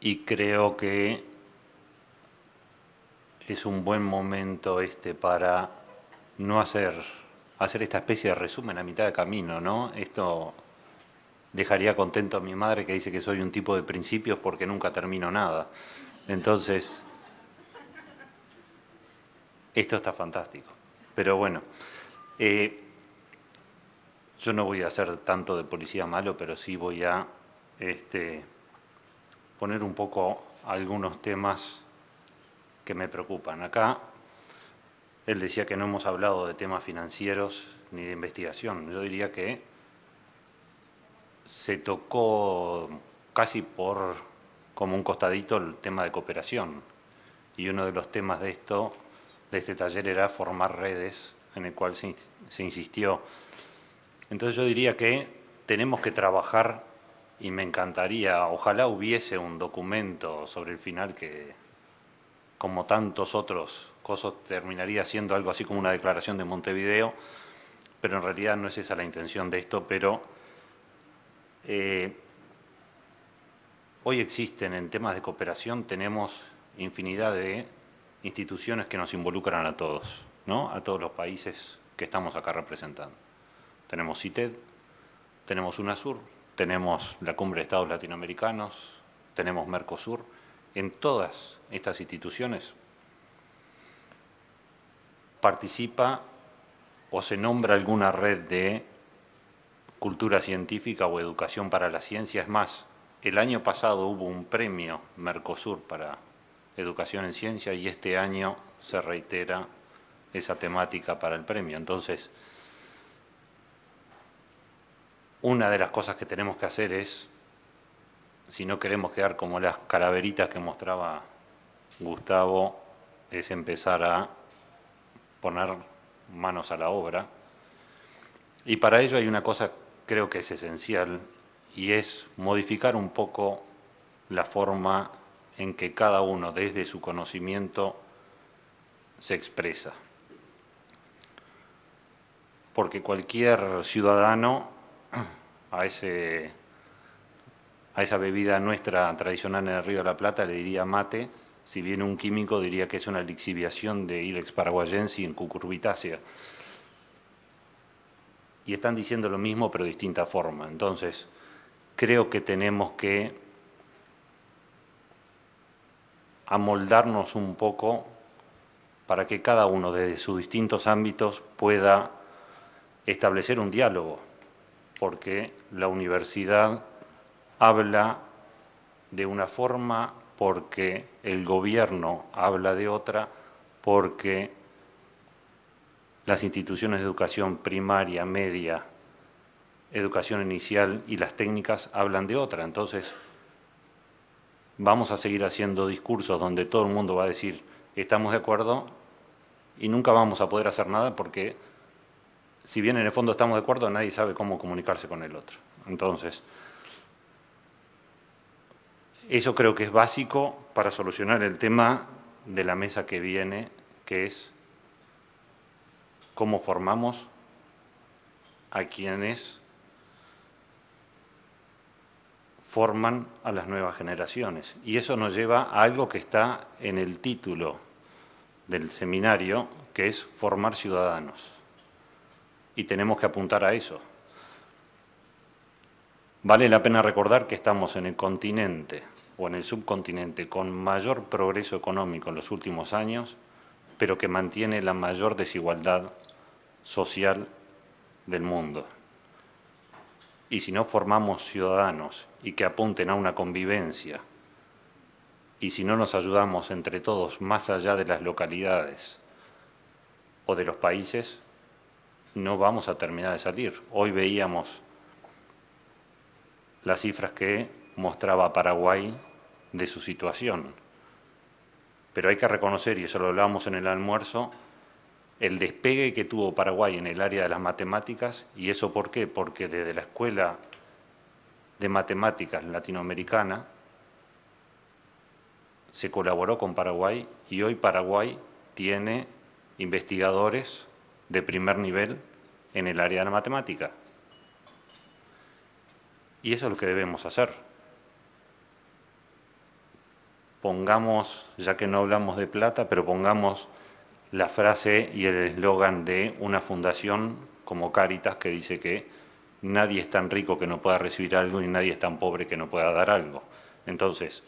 Y creo que es un buen momento para no hacer esta especie de resumen a mitad de camino, ¿no? Esto dejaría contento a mi madre, que dice que soy un tipo de principios porque nunca termino nada. Entonces, esto está fantástico. Pero bueno, yo no voy a hacer tanto de Policía Malo, pero sí voy a poner un poco algunos temas que me preocupan. Acá, él decía que no hemos hablado de temas financieros ni de investigación. Yo diría que se tocó casi como un costadito el tema de cooperación. Y uno de los temas de este taller era formar redes, en el cual se insistió. Entonces yo diría que tenemos que trabajar, y me encantaría, ojalá hubiese un documento sobre el final que, como tantos otros cosas, terminaría siendo algo así como una declaración de Montevideo, pero en realidad no es esa la intención de esto. Pero hoy existen en temas de cooperación, tenemos infinidad de instituciones que nos involucran a todos, ¿no? A todos los países que estamos acá representando. Tenemos CITED, tenemos UNASUR, tenemos la Cumbre de Estados Latinoamericanos, tenemos Mercosur. En todas estas instituciones participa o se nombra alguna red de cultura científica o educación para la ciencia. Es más, el año pasado hubo un premio Mercosur para educación en ciencia y este año se reitera esa temática para el premio. Entonces, una de las cosas que tenemos que hacer es, si no queremos quedar como las calaveritas que mostraba Gustavo, es empezar a poner manos a la obra. Y para ello hay una cosa, creo que es esencial, y es modificar un poco la forma en que cada uno, desde su conocimiento, se expresa. Porque cualquier ciudadano, a esa bebida nuestra tradicional en el Río de la Plata le diría mate, si viene un químico diría que es una lixiviación de Ilex paraguayensis en cucurbitácea. Y están diciendo lo mismo pero de distinta forma. Entonces, creo que tenemos que amoldarnos un poco para que cada uno desde sus distintos ámbitos pueda establecer un diálogo, porque la universidad habla de una forma, porque el gobierno habla de otra, porque las instituciones de educación primaria, media, educación inicial y las técnicas hablan de otra. Entonces, vamos a seguir haciendo discursos donde todo el mundo va a decir estamos de acuerdo y nunca vamos a poder hacer nada porque si bien en el fondo estamos de acuerdo, nadie sabe cómo comunicarse con el otro. Entonces, eso creo que es básico para solucionar el tema de la mesa que viene, que es cómo formamos a quienes forman a las nuevas generaciones. Y eso nos lleva a algo que está en el título del seminario, que es formar ciudadanos. Y tenemos que apuntar a eso. Vale la pena recordar que estamos en el continente o en el subcontinente con mayor progreso económico en los últimos años, pero que mantiene la mayor desigualdad social del mundo. Y si no formamos ciudadanos y que apunten a una convivencia, y si no nos ayudamos entre todos más allá de las localidades o de los países, no vamos a terminar de salir. Hoy veíamos las cifras que mostraba Paraguay de su situación. Pero hay que reconocer, y eso lo hablábamos en el almuerzo, el despegue que tuvo Paraguay en el área de las matemáticas. ¿Y eso por qué? Porque desde la Escuela de Matemáticas Latinoamericana se colaboró con Paraguay y hoy Paraguay tiene investigadores de primer nivel en el área de la matemática. Y eso es lo que debemos hacer. Pongamos, ya que no hablamos de plata, pero pongamos la frase y el eslogan de una fundación como Cáritas que dice que nadie es tan rico que no pueda recibir algo y nadie es tan pobre que no pueda dar algo. Entonces,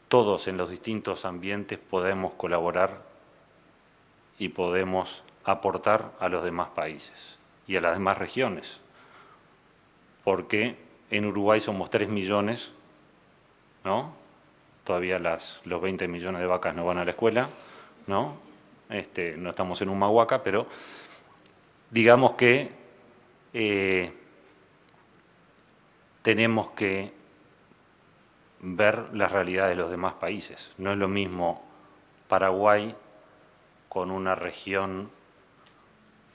todos en los distintos ambientes podemos colaborar y podemos aportar a los demás países y a las demás regiones. Porque en Uruguay somos 3 millones, ¿no? Todavía los 20 millones de vacas no van a la escuela, ¿no? No estamos en Humahuaca, pero digamos que tenemos que ver las realidades de los demás países. No es lo mismo Paraguay con una región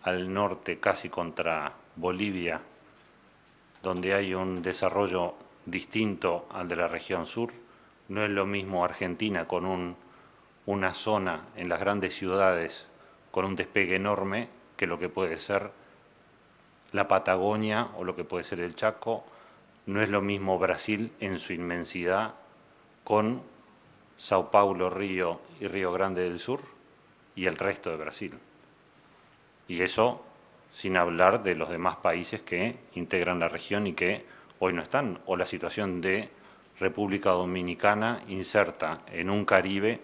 al norte casi contra Bolivia, donde hay un desarrollo distinto al de la región sur. No es lo mismo Argentina con una zona en las grandes ciudades con un despegue enorme que lo que puede ser la Patagonia o lo que puede ser el Chaco. No es lo mismo Brasil en su inmensidad con Sao Paulo, Río y Río Grande del Sur y el resto de Brasil. Y eso sin hablar de los demás países que integran la región y que hoy no están, o la situación de República Dominicana inserta en un Caribe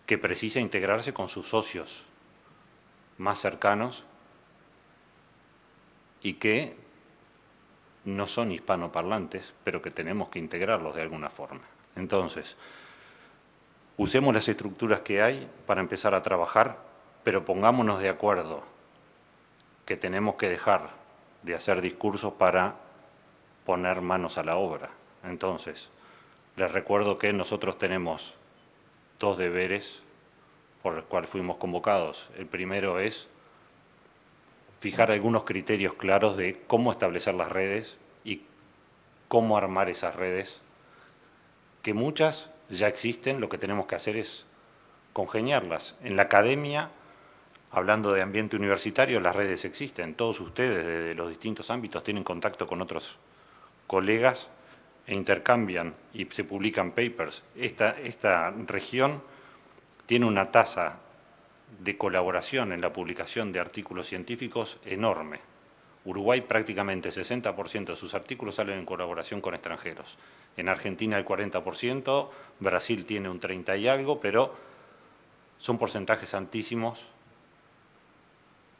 que precisa integrarse con sus socios más cercanos y que no son hispanoparlantes, pero que tenemos que integrarlos de alguna forma. Entonces, usemos las estructuras que hay para empezar a trabajar, pero pongámonos de acuerdo que tenemos que dejar de hacer discursos para poner manos a la obra. Entonces, les recuerdo que nosotros tenemos 2 deberes por los cuales fuimos convocados. El primero es fijar algunos criterios claros de cómo establecer las redes y cómo armar esas redes, que muchas ya existen, lo que tenemos que hacer es congeniarlas. En la academia, hablando de ambiente universitario, las redes existen. Todos ustedes, desde los distintos ámbitos, tienen contacto con otros colegas e intercambian y se publican papers. Esta región tiene una tasa de colaboración en la publicación de artículos científicos enorme. Uruguay prácticamente 60% de sus artículos salen en colaboración con extranjeros. En Argentina el 40%, Brasil tiene un 30 y algo, pero son porcentajes altísimos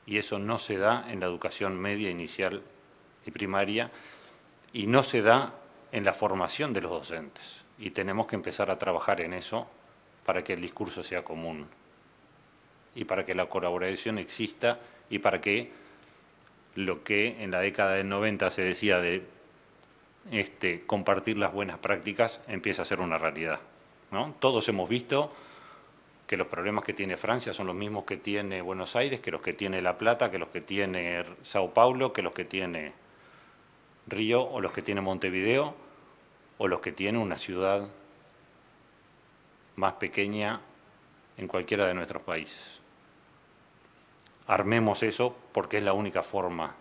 y eso no se da en la educación media, inicial y primaria y no se da en la formación de los docentes. Y tenemos que empezar a trabajar en eso para que el discurso sea común y para que la colaboración exista y para que lo que en la década del 90 se decía de compartir las buenas prácticas empieza a ser una realidad, ¿no? Todos hemos visto que los problemas que tiene Francia son los mismos que tiene Buenos Aires, que los que tiene La Plata, que los que tiene Sao Paulo, que los que tiene Río, o los que tiene Montevideo, o los que tiene una ciudad más pequeña en cualquiera de nuestros países. Armemos eso porque es la única forma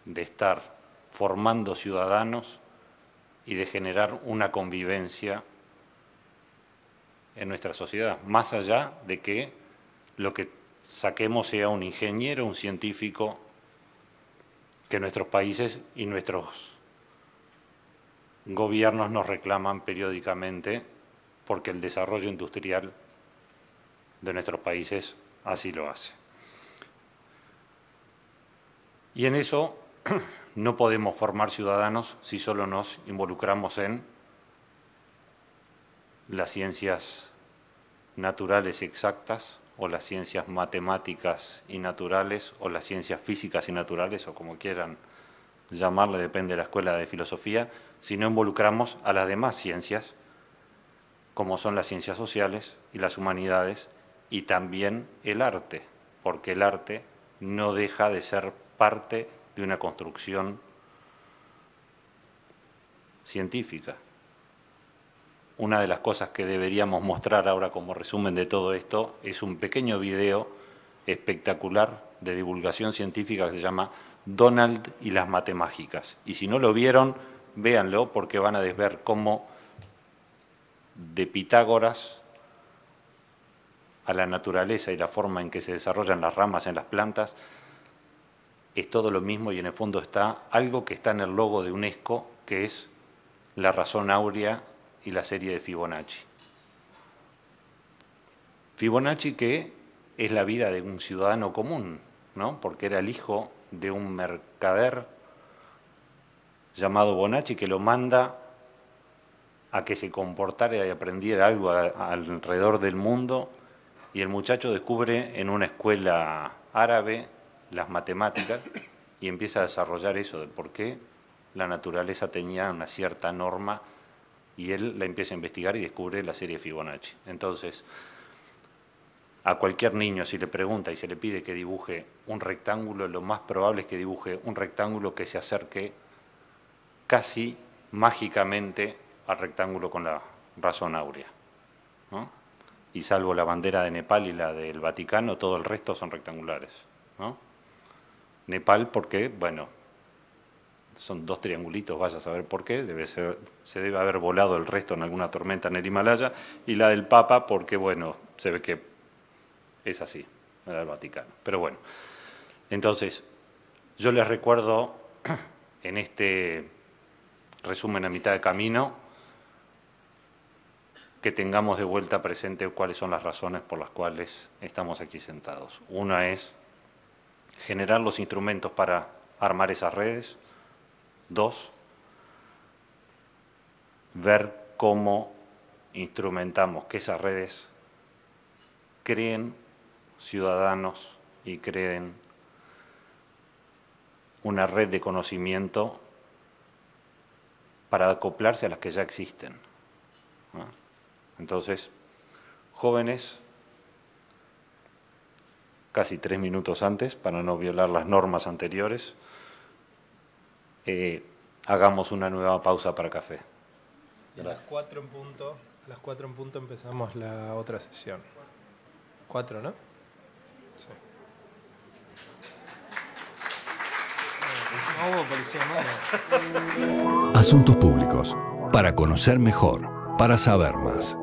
de estar formando ciudadanos y de generar una convivencia en nuestra sociedad, más allá de que lo que saquemos sea un ingeniero, un científico, que nuestros países y nuestros gobiernos nos reclaman periódicamente, porque el desarrollo industrial de nuestros países así lo hace. Y en eso no podemos formar ciudadanos si solo nos involucramos en las ciencias naturales exactas, o las ciencias matemáticas y naturales, o las ciencias físicas y naturales, o como quieran llamarle, depende de la escuela de filosofía, si no involucramos a las demás ciencias, como son las ciencias sociales y las humanidades, y también el arte, porque el arte no deja de ser parte de una construcción científica. Una de las cosas que deberíamos mostrar ahora como resumen de todo esto es un pequeño video espectacular de divulgación científica que se llama Donald y las matemágicas. Y si no lo vieron, véanlo, porque van a ver cómo de Pitágoras a la naturaleza y la forma en que se desarrollan las ramas en las plantas es todo lo mismo, y en el fondo está algo que está en el logo de UNESCO, que es la razón áurea y la serie de Fibonacci. Fibonacci, que es la vida de un ciudadano común, ¿no? Porque era el hijo de un mercader llamado Bonacci, que lo manda a que se comportara y aprendiera algo alrededor del mundo, y el muchacho descubre en una escuela árabe las matemáticas y empieza a desarrollar eso de por qué la naturaleza tenía una cierta norma, y él la empieza a investigar y descubre la serie Fibonacci. Entonces, a cualquier niño, si le pregunta y se le pide que dibuje un rectángulo, lo más probable es que dibuje un rectángulo que se acerque casi mágicamente al rectángulo con la razón áurea, ¿no? Y salvo la bandera de Nepal y la del Vaticano, todo el resto son rectangulares, ¿no? Nepal porque, bueno, son dos triangulitos, vaya a saber por qué, se debe haber volado el resto en alguna tormenta en el Himalaya, y la del Papa porque, bueno, se ve que es así, la del Vaticano. Pero bueno, entonces, yo les recuerdo en este resumen a mitad de camino que tengamos de vuelta presente cuáles son las razones por las cuales estamos aquí sentados. Una es generar los instrumentos para armar esas redes. 2, ver cómo instrumentamos que esas redes creen ciudadanos y creen una red de conocimiento para acoplarse a las que ya existen, ¿no? Entonces, jóvenes, casi 3 minutos antes, para no violar las normas anteriores, hagamos una nueva pausa para café. A las 4 en punto empezamos la otra sesión. 4, ¿no? Sí. No hubo policía, ¿no? Asuntos públicos. Para conocer mejor, para saber más.